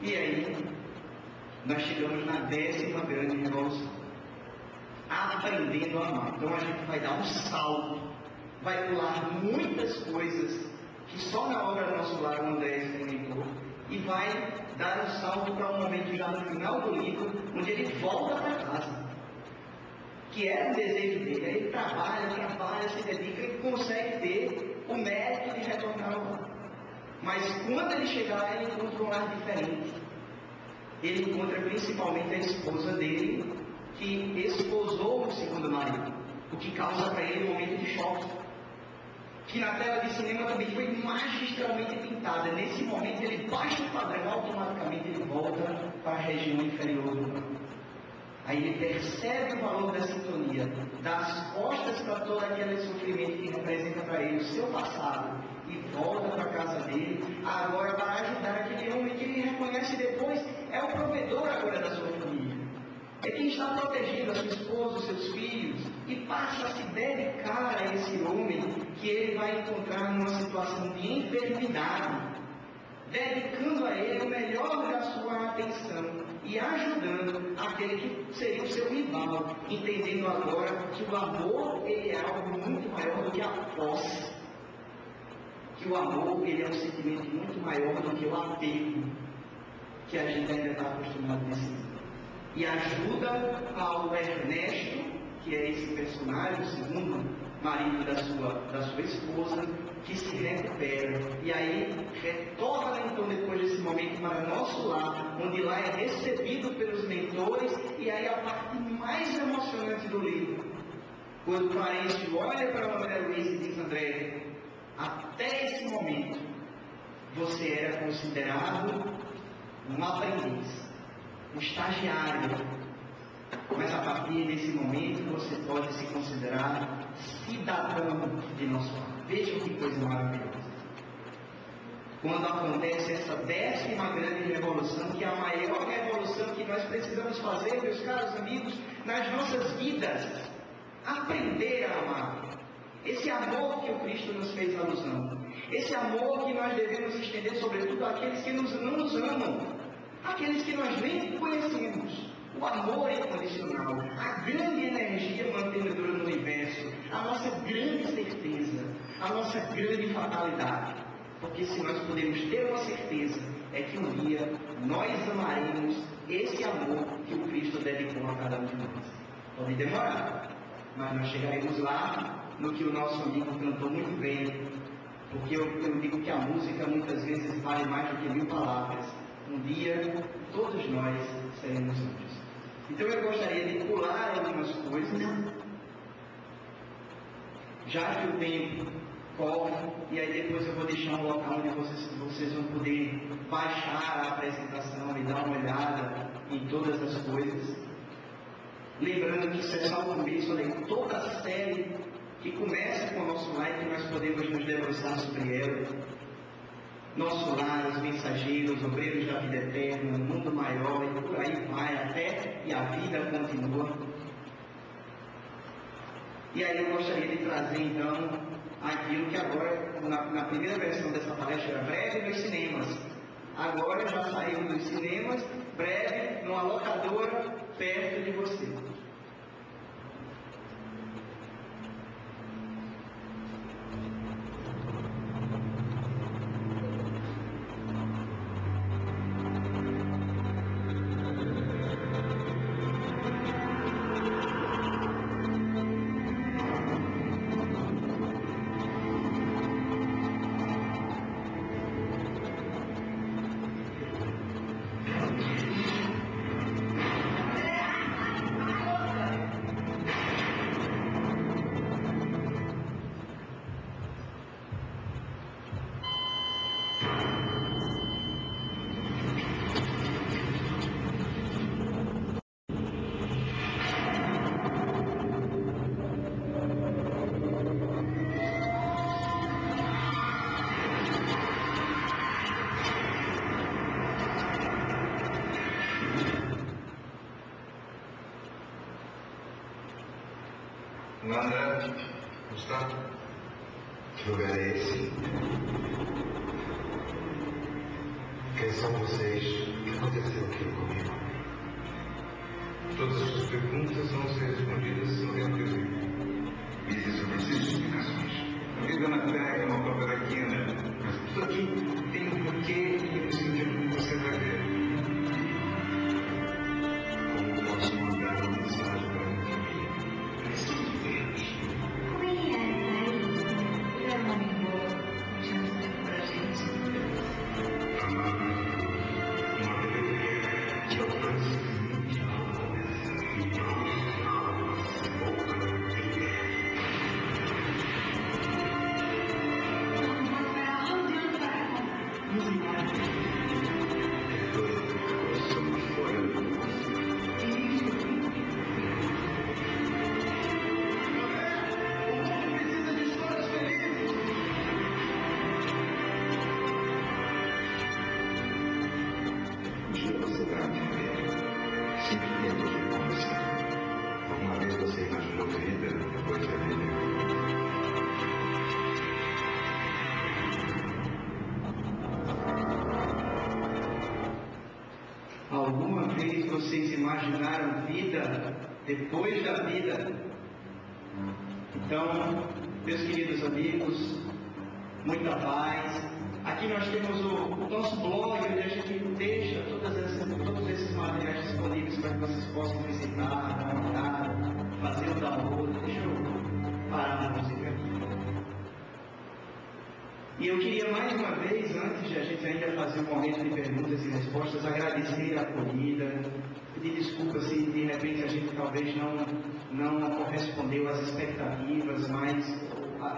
E aí, nós chegamos na 10ª grande revolução. Aprendendo a amar. Então a gente vai dar um salto, vai pular muitas coisas que só na obra do Nosso Lar o André experimentou, e vai dar um salto para um momento já no final do livro, onde ele volta para casa, que era um desejo dele. Ele trabalha, se dedica e consegue ter o mérito de retornar ao lar. Mas quando ele chegar lá, ele encontra um lar diferente. Ele encontra principalmente a esposa dele, que esposou o segundo marido, o que causa para ele um momento de choque, que na tela de cinema também foi magistralmente pintada. Nesse momento ele baixa o padrão, automaticamente ele volta para a região inferior do corpo. Aí ele percebe o valor da sintonia, dá as costas para todo aquele sofrimento que representa para ele o seu passado, e volta para a casa dele, agora para ajudar aquele homem que ele reconhece depois é o provedor agora da sua família. É quem está protegendo a sua esposa, os seus filhos, e passa a se dedicar a esse homem que ele vai encontrar numa situação de enfermidade, dedicando a ele o melhor da sua atenção e ajudando aquele que seria o seu rival, entendendo agora que o amor ele é algo muito maior do que a posse, que o amor ele é um sentimento muito maior do que o apego que a gente ainda está acostumado nesse mundo. E ajuda ao Ernesto, que é esse personagem, o segundo marido da sua esposa, que se recupera. E aí retorna então depois desse momento para nosso lar, onde lá é recebido pelos mentores, e aí a parte mais emocionante do livro, quando Clarencio olha para o André Luiz e diz: André, até esse momento você era considerado um aprendiz, um estagiário, mas a partir desse momento você pode se considerar cidadão de nosso lar. Vejam que coisa maravilhosa. Quando acontece essa 10ª grande revolução, que é a maior revolução que nós precisamos fazer, meus caros amigos, nas nossas vidas, aprender a amar. Esse amor que o Cristo nos fez alusão, esse amor que nós devemos estender sobretudo àqueles que não nos amam, aqueles que nós nem conhecemos. O amor incondicional, a grande energia mantenedora do universo, a nossa grande certeza, a nossa grande fatalidade. Porque se nós podemos ter uma certeza, é que um dia nós amaremos esse amor que o Cristo dedicou a cada um de nós. Pode demorar, mas nós chegaremos lá no que o nosso amigo cantou muito bem, porque eu digo que a música muitas vezes vale mais do que 1000 palavras. Um dia, todos nós seremos anjos. Então eu gostaria de pular algumas coisas, já que o tempo corre, e aí depois eu vou deixar um local onde vocês vão poder baixar a apresentação e dar uma olhada em todas as coisas. Lembrando que isso é só o começo, olha, toda a série que começa com o nosso lar, que nós podemos nos debruçar sobre ela. Nosso lar, os mensageiros, obreiros da vida eterna, um mundo maior, e por aí vai, até que a vida continua. E aí eu gostaria de trazer então aquilo que agora, na primeira versão dessa palestra, era breve nos cinemas. Agora já saiu dos cinemas, breve numa locadora perto de você. André, Gustavo, que lugar é esse? Quem são vocês? O que aconteceu aqui comigo? Todas as suas perguntas vão ser respondidas no tempo que eu vivo. E isso precisa de explicações. A vida na Terra é uma própria pequena, mas tudo aqui tem um porquê e eu preciso de que você vai ver. Como posso mandar uma mensagem para a minha família? Preciso de Deus. Como ele era um homem bom, não tinha tempo pra gente. Uma bebê que alcance minha alma e nossa alma se volta a viver. Não vou esperar 11 anos para recomprar. Somos fora do nosso. Um dia você vai entender. Sempre temos de começar. Alguma vez você imaginou vida depois da vida? Alguma vez vocês imaginaram vida depois da vida? Então, meus queridos amigos, muita paz. Aqui nós temos o nosso blog, onde a gente deixa todos esses materiais disponíveis para que vocês possam visitar, dar uma olhada, fazer o download. Deixa eu parar a música aqui. E eu queria mais uma vez, antes de a gente ainda fazer um momento de perguntas e respostas, agradecer a acolhida, pedir desculpas se de repente a gente talvez não correspondeu às expectativas, mas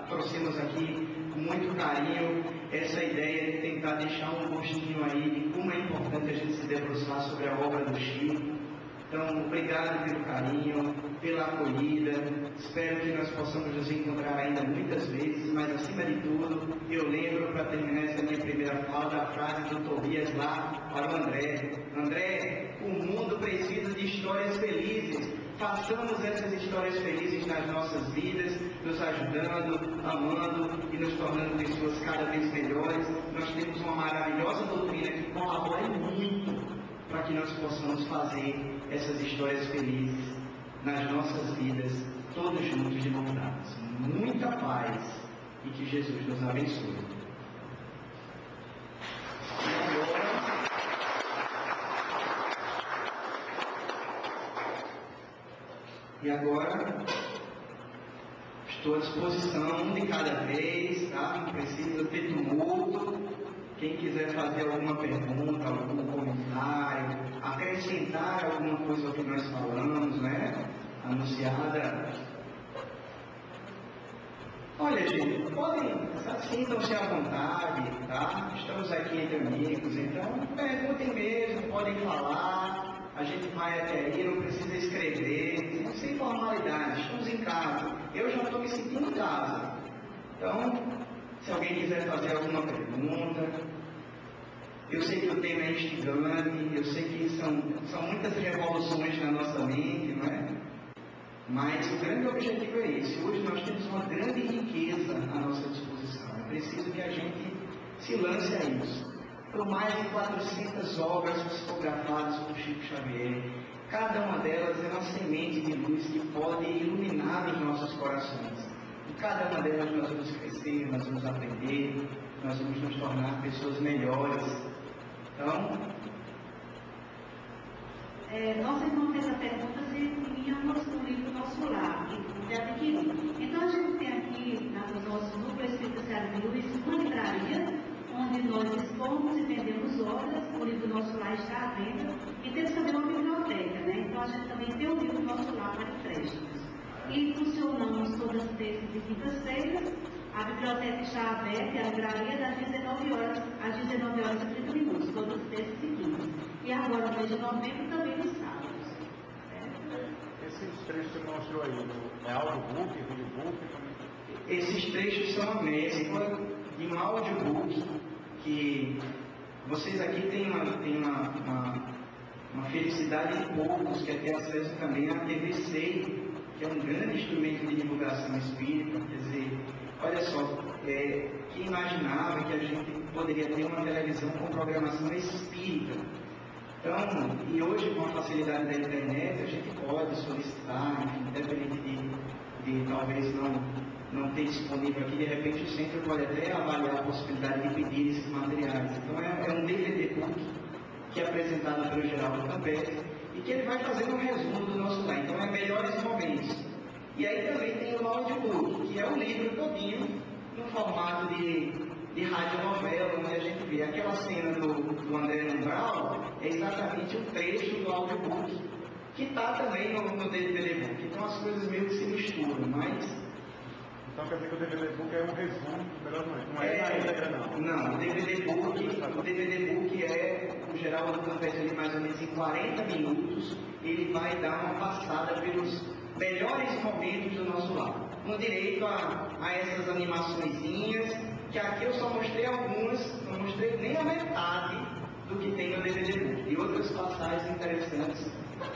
trouxemos aqui com muito carinho essa ideia de tentar deixar um gostinho aí de como é importante a gente se debruçar sobre a obra do Chico. Então, obrigado pelo carinho, pela acolhida. Espero que nós possamos nos encontrar ainda muitas vezes, mas acima de tudo, eu lembro, para terminar essa minha primeira fala, da frase do Tobias lá para o André. André, o mundo precisa de histórias felizes. Façamos essas histórias felizes nas nossas vidas, nos ajudando, amando e nos tornando pessoas cada vez melhores. Nós temos uma maravilhosa doutrina que colabora muito para que nós possamos fazer essas histórias felizes nas nossas vidas, todos juntos de mãos dadas. Muita paz e que Jesus nos abençoe. E agora Estou à disposição, um de cada vez, tá? Não precisa ter tumulto. Quem quiser fazer alguma pergunta, algum comentário, acrescentar alguma coisa ao que nós falamos, né? Anunciada. Olha, gente, podem, sintam-se à vontade, tá? Estamos aqui entre amigos, então perguntem mesmo, podem falar. A gente vai até aí, não precisa escrever, sem formalidade, estamos em casa. Eu já estou me sentindo em casa. Então, se alguém quiser fazer alguma pergunta, eu sei que o tema é instigante, eu sei que são muitas revoluções na nossa mente, não é? Mas o grande objetivo é esse. Hoje nós temos uma grande riqueza à nossa disposição. É preciso que a gente se lance a isso. Por mais de 400 obras psicografadas por Chico Xavier, cada uma delas é uma semente de luz que pode iluminar os nossos corações. E cada uma delas nós vamos crescer, nós vamos aprender, nós vamos nos tornar pessoas melhores. Então, nossa irmã fez a pergunta se tínhamos um livro no nosso lar, de adquirir. Então, a gente tem aqui, nos nossos núcleos especiais de luz, uma livraria, onde nós expomos e vendemos obras, o livro do nosso lar está à venda, e temos também uma biblioteca, né? Então a gente também tem um livro do nosso lar para empréstimos. E funcionamos todas as terças e quintas-feiras, a biblioteca está aberta e a livraria das 19 horas às 19 horas e 30 minutos, todas as terças e quintas. E agora, no mês de novembro, também nos sábados. Esses trechos que você mostrou aí, é audiobook, videobook? esses trechos são a mescla de um audiobook que vocês aqui têm uma felicidade de poucos que é ter acesso também à TV SEI, que é um grande instrumento de divulgação espírita. Quer dizer, olha só, quem imaginava que a gente poderia ter uma televisão com programação espírita? Então, e hoje com a facilidade da internet, a gente pode solicitar, enfim, independente de talvez não ter disponível aqui, de repente o centro pode até avaliar a possibilidade de pedir esses materiais. Então é um DVD book que é apresentado pelo Geraldo Campete e que ele vai fazer um resumo do nosso lar. Então é melhores momentos. E aí também tem o audiobook, que é um livro todinho no formato de radionovela, onde a gente vê aquela cena do André Umbral, é exatamente um trecho do audiobook, que está também no DVD book. Então as coisas meio que se misturam, mas... Então quer dizer que o DVD book é um resumo, melhor não é na íntegra não. Não, o DVD book é, o Geraldo Campete ali mais ou menos em 40 minutos, ele vai dar uma passada pelos melhores momentos do nosso lar. Com direito a essas animaçõezinhas, que aqui eu só mostrei algumas, não mostrei nem a metade do que tem no DVD book, e outras passagens interessantes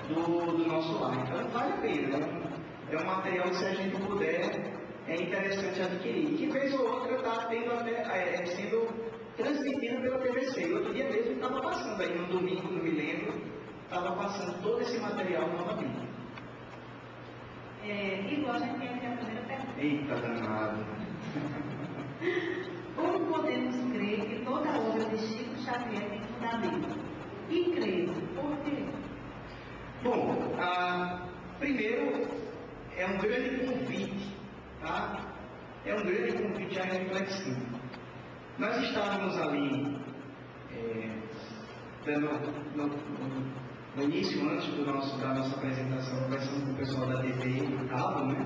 do nosso lar. Então vale a pena, né? É um material que, se a gente puder, é interessante adquirir. Que vez ou outra está tendo até, sendo transmitido pela TVC. Outro dia mesmo estava passando aí, no domingo, não me lembro, estava passando todo esse material novamente. Igual a gente tem aqui a primeira pergunta. Eita danado! Como podemos crer que toda a obra de Chico Xavier tem fundamento? E crer, por quê? Bom, primeiro, é um grande convite, tá? É um grande convite à reflexão. Nós estávamos ali, no início, antes da nossa apresentação, conversando com o pessoal da TV do Cabo, né?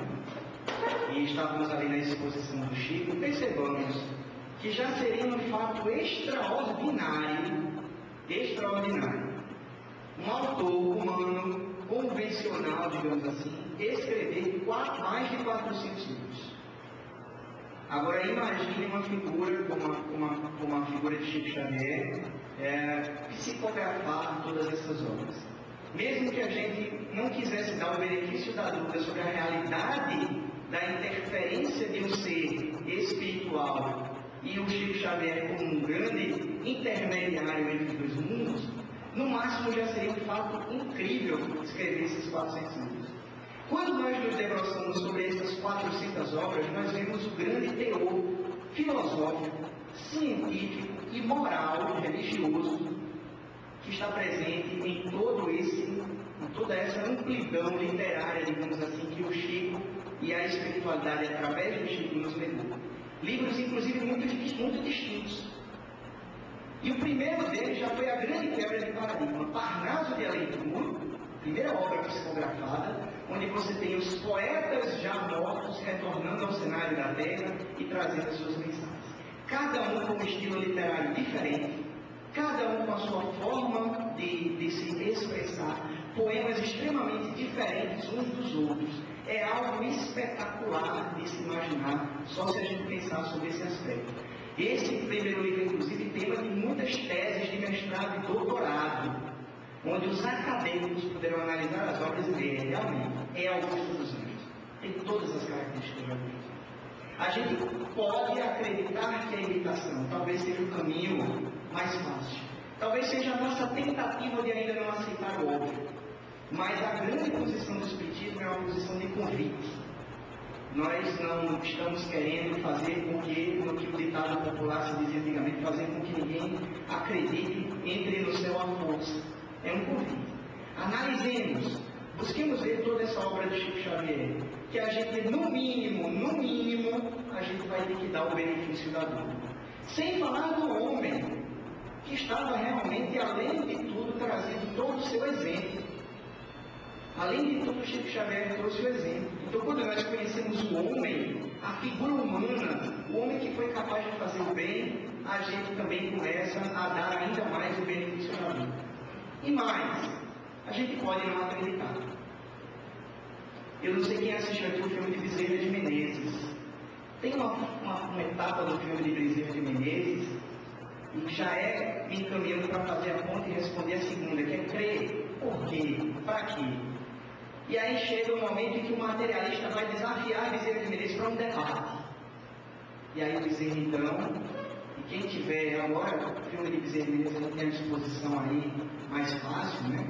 E estávamos ali na exposição do Chico, e percebamos que já seria um fato extraordinário, um autor humano, convencional, digamos assim, escrever mais de 400 livros. Agora imagine uma figura como a figura de Chico Xavier, psicografar todas essas obras. Mesmo que a gente não quisesse dar o benefício da dúvida sobre a realidade da interferência de um ser espiritual e o Chico Xavier como um grande intermediário entre os dois mundos, no máximo já seria um fato incrível escrever esses 400 livros. Quando nós nos debruçamos sobre essas 400 obras, nós vemos o grande teor filosófico, científico e moral, religioso, que está presente em toda essa amplidão literária, digamos assim, que o Chico e a espiritualidade através do Chico nos levou. Livros, inclusive, muito distintos. E o primeiro deles já foi a grande quebra de paradigma, Parnaso de Além do Muro, primeira obra psicografada, onde você tem os poetas já mortos retornando ao cenário da Terra e trazendo as suas mensagens. Cada um com um estilo literário diferente, cada um com a sua forma de se expressar, poemas extremamente diferentes uns dos outros. É algo espetacular de se imaginar, só se a gente pensar sobre esse aspecto. Esse primeiro livro, inclusive, tema de muitas teses de mestrado e doutorado, onde os acadêmicos poderão analisar as obras e ver, realmente, é Augusto dos Anjos. Tem todas as características de Augusto. A gente pode acreditar que a imitação talvez seja o caminho mais fácil. Talvez seja a nossa tentativa de ainda não aceitar o óbvio. Mas a grande posição do Espiritismo é uma posição de convite. Nós não estamos querendo fazer com que, no que o ditado popular se dizia antigamente, fazer com que ninguém acredite, entre no céu à força. É um convite. Analisemos, busquemos ver toda essa obra de Chico Xavier, que a gente, no mínimo, a gente vai ter que dar o benefício da dúvida. Sem falar do homem, que estava realmente, além de tudo, trazendo todo o seu exemplo. Além de tudo, Chico Xavier trouxe o exemplo. Então, quando nós conhecemos o homem, a figura humana, o homem que foi capaz de fazer o bem, a gente também começa a dar ainda mais o benefício da vida. E mais, a gente pode não acreditar. Eu não sei quem assistiu aqui o filme de Bezerra de Menezes. Tem uma etapa do filme de Bezerra de Menezes, e que já é me encaminhando para fazer a ponta e responder a segunda, que é crer. Por quê? Para quê? E aí chega um momento em que o materialista vai desafiar Bezerra de Menezes para um debate. E aí o Bezerra, então, e quem tiver agora, o filme de Bezerra de Menezes tem a disposição aí mais fácil, né?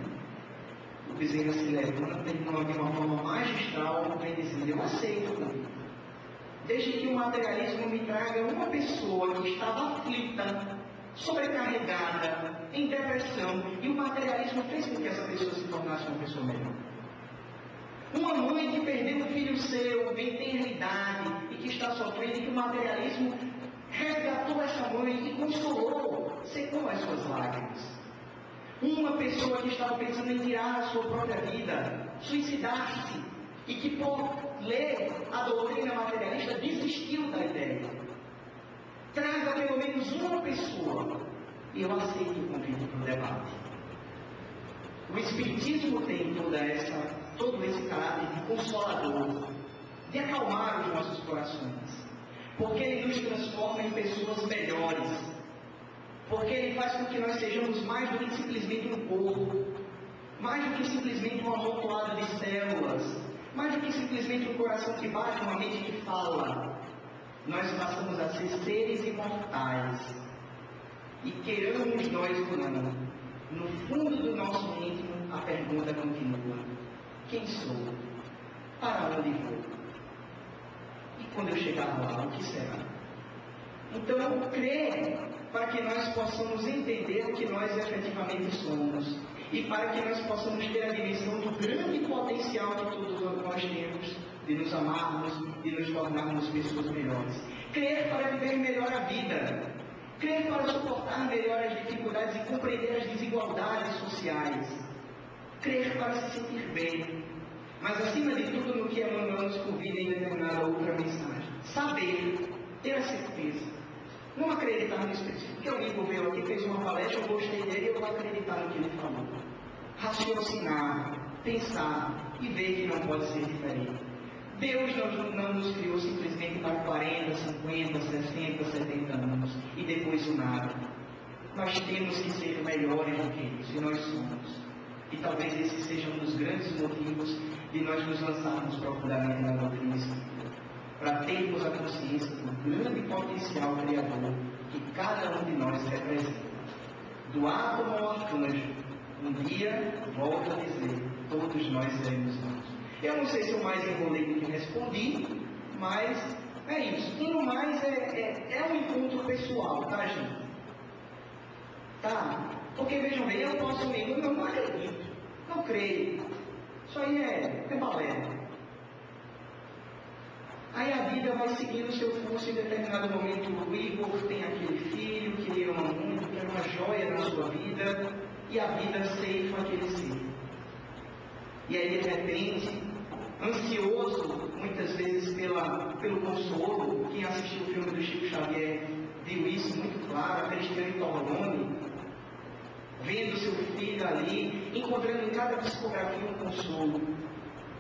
O Bezerra se levanta e de uma forma magistral vem dizendo, eu aceito. Desde que o materialismo me traga uma pessoa que estava aflita, sobrecarregada, em depressão, e o materialismo fez com que essa pessoa se tornasse uma pessoa melhor. Uma mãe que perdeu um filho seu, bem tenra idade, e que está sofrendo, e que o materialismo resgatou essa mãe e consolou, secou as suas lágrimas. Uma pessoa que estava pensando em tirar a sua própria vida, suicidar-se, e que por ler a doutrina materialista desistiu da ideia. Traga pelo menos uma pessoa, e eu aceito o convite para o debate. O Espiritismo tem todo esse caráter de consolador, de acalmar os nossos corações, porque ele nos transforma em pessoas melhores, porque ele faz com que nós sejamos mais do que simplesmente um corpo, mais do que simplesmente um amontoado de células, mais do que simplesmente um coração que bate, uma mente que fala. Nós passamos a ser seres imortais. E queiramos nós ou não, no fundo do nosso íntimo, a pergunta continua: quem sou? Para onde vou? E quando eu chegar lá, o que será? Então, crer para que nós possamos entender o que nós efetivamente somos e para que nós possamos ter a dimensão do grande potencial que todos nós temos de nos amarmos, de nos tornarmos pessoas melhores. Crer para viver melhor a vida. Crer para suportar melhor as dificuldades e compreender as desigualdades sociais. Crer para se sentir bem. Mas, acima de tudo, no que Emmanuel nos convida em determinada outra mensagem. Saber, ter a certeza. Não acreditar no Espírito. Porque o Igor veio aqui, fez uma palestra, eu gostei dele e eu vou acreditar no que ele falou. Raciocinar, pensar e ver que não pode ser diferente. Deus não nos criou simplesmente para 40, 50, 60, 70 anos e depois o nada. Nós temos que ser melhores do que isso, e nós somos. E talvez esse seja um dos grandes motivos de nós nos lançarmos profundamente na doutrina espírita. Para termos a consciência do grande potencial criador que cada um de nós representa. Do átomo ao arcanjo, um dia, volto a dizer, todos nós seremos nós. Eu não sei se eu mais enrolei do que respondi, mas é isso. E no mais é um encontro pessoal, tá, gente? Tá? Porque vejam bem, eu posso amigo, não acredito, não creio. Isso aí é balé. Aí a vida vai seguindo o seu curso. Em determinado momento o Igor tem aquele filho que ele ama muito, que era uma joia na sua vida, e a vida ceifa aquele ser. E aí de repente, ansioso muitas vezes pelo consolo, quem assistiu o filme do Chico Xavier viu isso muito claro, a Cristiane Torlone, vendo seu filho ali, encontrando em cada psicografia um consolo.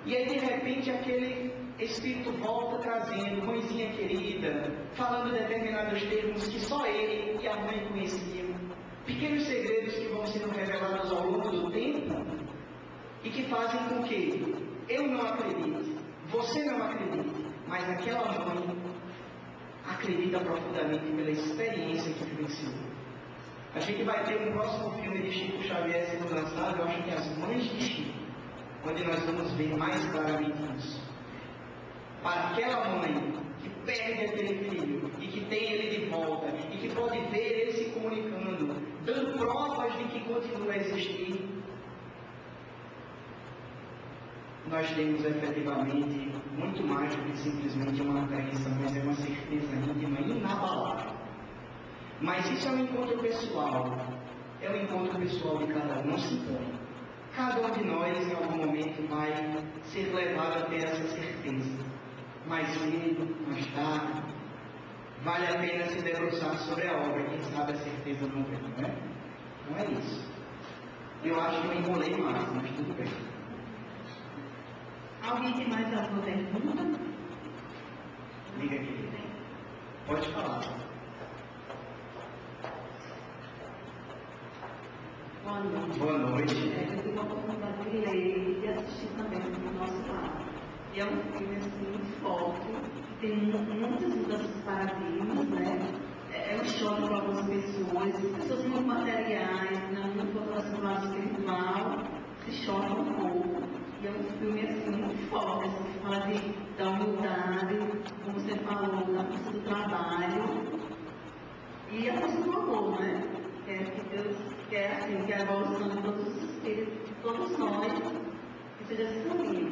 E aí de repente aquele Espírito volta trazendo, mãezinha querida, falando determinados termos que só ele e a mãe conheciam, pequenos segredos que vão sendo revelados ao longo do tempo e que fazem com que eu não acredite, você não acredite, mas aquela mãe acredita profundamente pela experiência que vivenciou. A gente vai ter um próximo filme de Chico Xavier sendo lançado, eu acho que é As Mães de Chico, onde nós vamos ver mais claramente isso. Para aquela mãe que perde aquele filho e que tem ele de volta e que pode ver ele se comunicando, dando provas de que continua a existir, nós temos efetivamente muito mais do que simplesmente uma crença, mas é uma certeza íntima, inabalável. Mas isso é um encontro pessoal, é um encontro pessoal de cada um, não se impõe. Cada um de nós, em algum momento, vai ser levado a ter essa certeza. Mais cedo, mais tarde, vale a pena se debruçar sobre a obra, quem sabe a certeza não vem, não é? Não é isso. Eu acho que eu enrolei mais, mas tudo bem. Alguém tem mais alguma pergunta? Liga aqui. Pode falar. Boa noite. Boa noite. Eu tive a oportunidade de ler e assistir também no nosso lado. E é um filme assim forte, que tem muitas mudanças de paradigmas, né? É um choque para algumas pessoas muito materiais, não fortalecendo o lado espiritual, se choca um pouco. E é um filme assim muito forte, assim, que fala da humildade, como você falou, da força do trabalho e a força do amor, né? Que Deus quer assim, que a evolução de todos os espíritos, de todos nós, que seja esse caminho.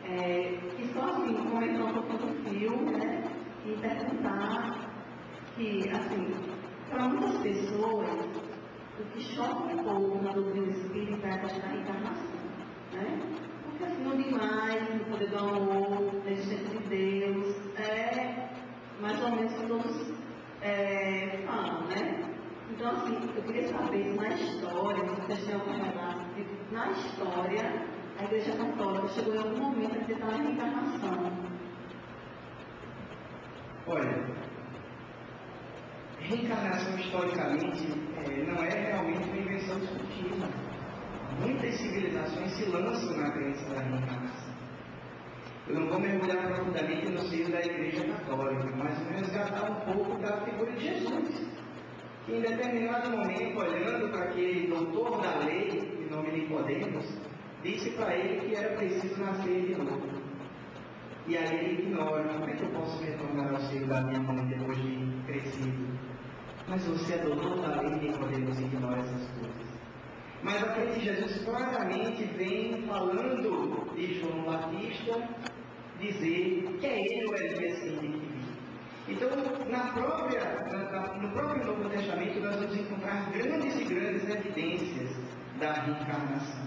E só assim, comentar um pouco do filme, né? E perguntar que, assim, para muitas pessoas, o que choca um pouco na doutrina espírita é a questão da reencarnação, né? Porque assim, não demais, o poder do amor, a existência de Deus, é mais ou menos que todos falam, né? Então, assim, eu queria saber se na história, se vocês têm algum relato, na história, a Igreja Católica chegou em algum momento a aceitar a reencarnação. Olha, reencarnação historicamente não é realmente uma invenção do espiritismo. Muitas civilizações se lançam na crença da reencarnação. Eu não vou mergulhar profundamente no seio da Igreja Católica, mas resgatar um pouco da figura de Jesus, que em determinado momento, olhando para aquele doutor da lei, de nome Nicodemos, disse para ele que era preciso nascer de novo. E aí ele ignora: como é que eu posso retornar ao seio da minha mãe depois de crescido? Mas você é doutor da lei, Nicodemos ignora essas coisas. Mas a frente de Jesus claramente vem falando de João Batista, dizer que é ele o Elias que vive. Então, no próprio Novo Testamento, nós vamos encontrar grandes e grandes evidências da reencarnação,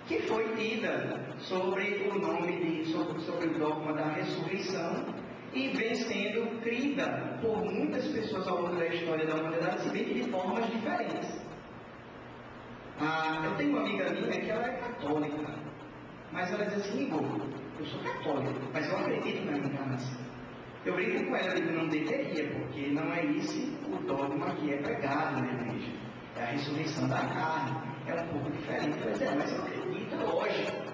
que foi tida sobre o nome sobre o dogma da ressurreição e vem sendo crida por muitas pessoas ao longo da história da humanidade, se bem que de formas diferentes. Eu tenho uma amiga minha que ela é católica, mas ela diz assim: Igor, eu sou católica, mas eu acredito na reencarnação. Eu brinco com ela, digo, não deveria, porque não é esse o dogma que é pregado na igreja. É a ressurreição da carne. É um pouco diferente. Ela diz: mas eu acredito, é lógico.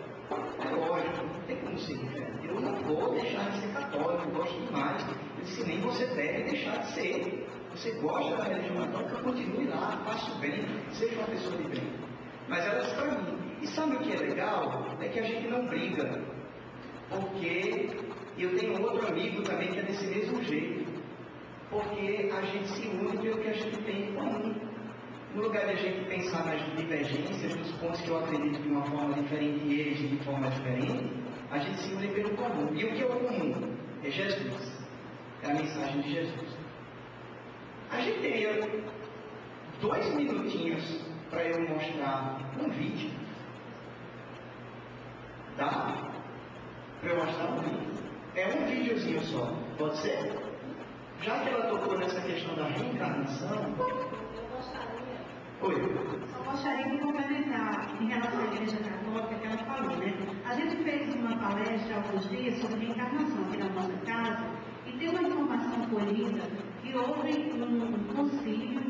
É lógico, não tem como ser diferente. Eu não vou deixar de ser católico, eu gosto demais. Eu disse: nem você deve deixar de ser. Você gosta da religião católica, continue lá, faça o bem, seja uma pessoa de bem. Mas ela disse para mim: e sabe o que é legal? É que a gente não briga. Porque eu tenho outro amigo também que é desse mesmo jeito. Porque a gente se une pelo que a gente tem em comum. No lugar de a gente pensar nas divergências, nos pontos que eu acredito de uma forma diferente e eles de forma diferente, a gente se une pelo comum. E o que é o comum? é Jesus. É a mensagem de Jesus. A gente teria 2 minutinhos para eu mostrar um vídeo. Dá? Para eu mostrar um vídeo. É um videozinho só. Pode ser? Já que ela tocou nessa questão da reencarnação. Oi. Só gostaria de complementar em relação à Igreja Católica que ela falou, né? A gente fez uma palestra há alguns dias sobre reencarnação aqui na nossa casa e tem uma informação colhida que houve um concílio,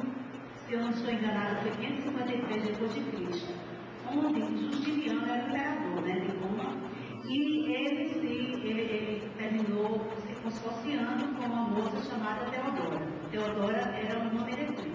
se eu não estou enganada, foi 553 depois de Cristo, onde Justiniano era o imperador, né, de Roma, e ele terminou se consorciando com uma moça chamada Teodora. Teodora era uma meretriz.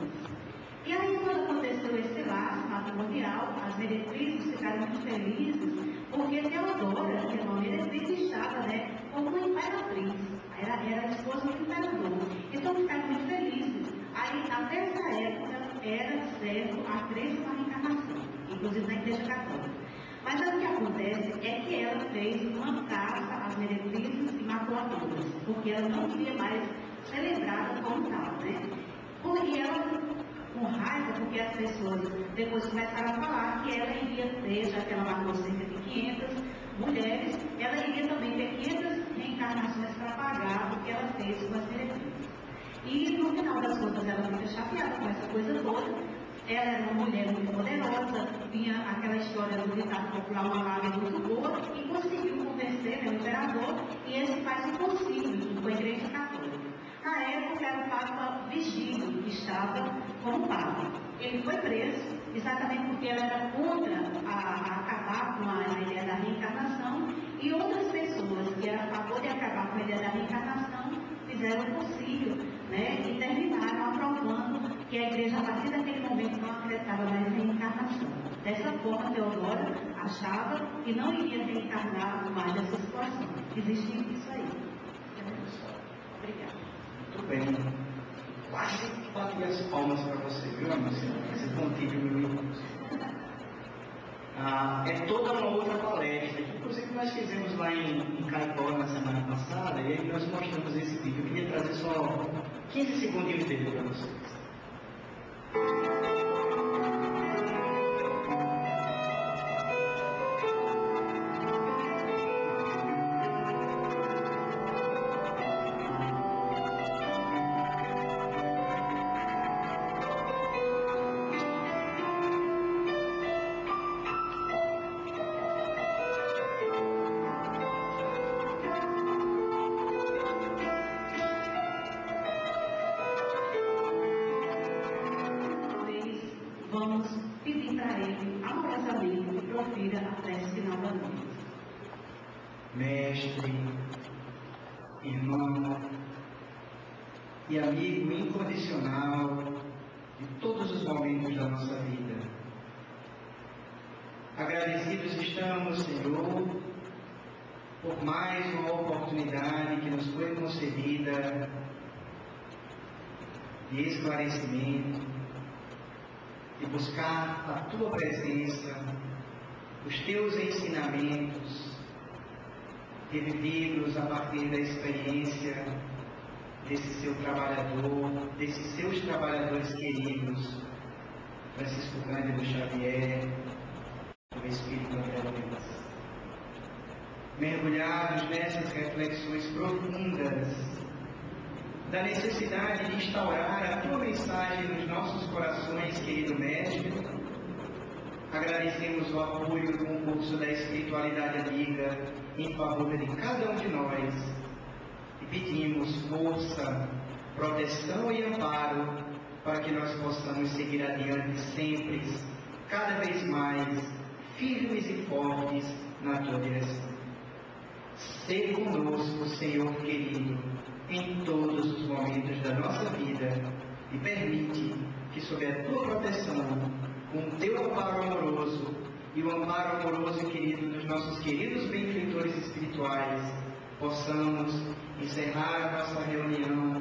E aí, quando aconteceu esse laço matrimonial, as meretrizes ficaram muito felizes, porque Teodora, que era uma meretriz, estava, né, como uma imperatriz. Era a esposa do imperador. Então, ficaram muito felizes. Aí, até essa época, era certo a crença na reencarnação, inclusive na Igreja Católica. Mas o que acontece é que ela fez uma caça às meretrizes e matou a todas, porque ela não queria mais ser lembrada como tal, né? Porque ela, com raiva, porque as pessoas depois começaram a falar que ela iria ter, já que ela matou cerca de 500 mulheres, ela iria também ter 500 reencarnações para pagar o que ela fez com as meretrizes. E no final das contas ela fica chateada com essa coisa toda. Ela era uma mulher muito poderosa, tinha aquela história do ditado popular, uma lábia muito boa, e conseguiu convencer, né, o imperador, e ele faz um concílio junto com a Igreja Católica. Na época era o Papa Vigílio que estava como Papa. Ele foi preso, exatamente porque ela era contra acabar com a ideia da reencarnação, e outras pessoas que eram a favor de acabar com a ideia da reencarnação fizeram o concílio, né, e terminaram aprovando que a igreja, a partir daquele momento, não acreditava mais em reencarnação. Dessa forma, Teodora achava que não iria reencarnar mais nessa situação. Existe isso aí. Obrigada. Muito bem. Quase bati as palmas para você, viu, Marcelo? Esse pontinho, meu irmão. É toda uma outra palestra. Inclusive, nós fizemos lá em Caicó na semana passada, e aí nós mostramos esse vídeo. Eu queria trazer só 15 segundinhos dele para vocês. Vamos pedir para ele, amorosamente, que profira a prece final da noite. Mestre, irmão e amigo incondicional de todos os momentos da nossa vida. Agradecidos estamos, Senhor, por mais uma oportunidade que nos foi concedida de esclarecimento, de buscar a Tua presença, os Teus ensinamentos, revividos a partir da experiência desse Seu trabalhador, desses Seus trabalhadores queridos, Francisco Cândido Xavier, o Espírito André Luiz. Mergulhados nessas reflexões profundas da necessidade de instaurar a Tua mensagem nos nossos corações, querido Mestre, agradecemos o apoio do concurso da espiritualidade amiga em favor de cada um de nós e pedimos força, proteção e amparo para que nós possamos seguir adiante sempre, cada vez mais firmes e fortes na Tua direção. Sê conosco, Senhor querido, em todos os momentos da nossa vida e permite que, sob a Tua proteção, com o Teu amparo amoroso e o amparo amoroso, querido, dos nossos queridos benfeitores espirituais, possamos encerrar a nossa reunião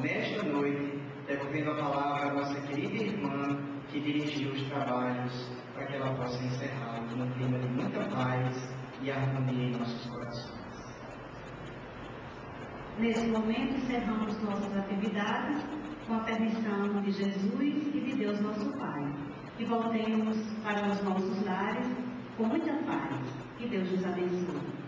nesta noite, devolvendo a palavra à nossa querida irmã que dirigiu os trabalhos, para que ela possa encerrá-los num clima de muita paz e harmonia em nossos corações. Nesse momento, encerramos nossas atividades com a permissão de Jesus e de Deus nosso Pai. E voltemos para os nossos lares com muita paz. Que Deus nos abençoe.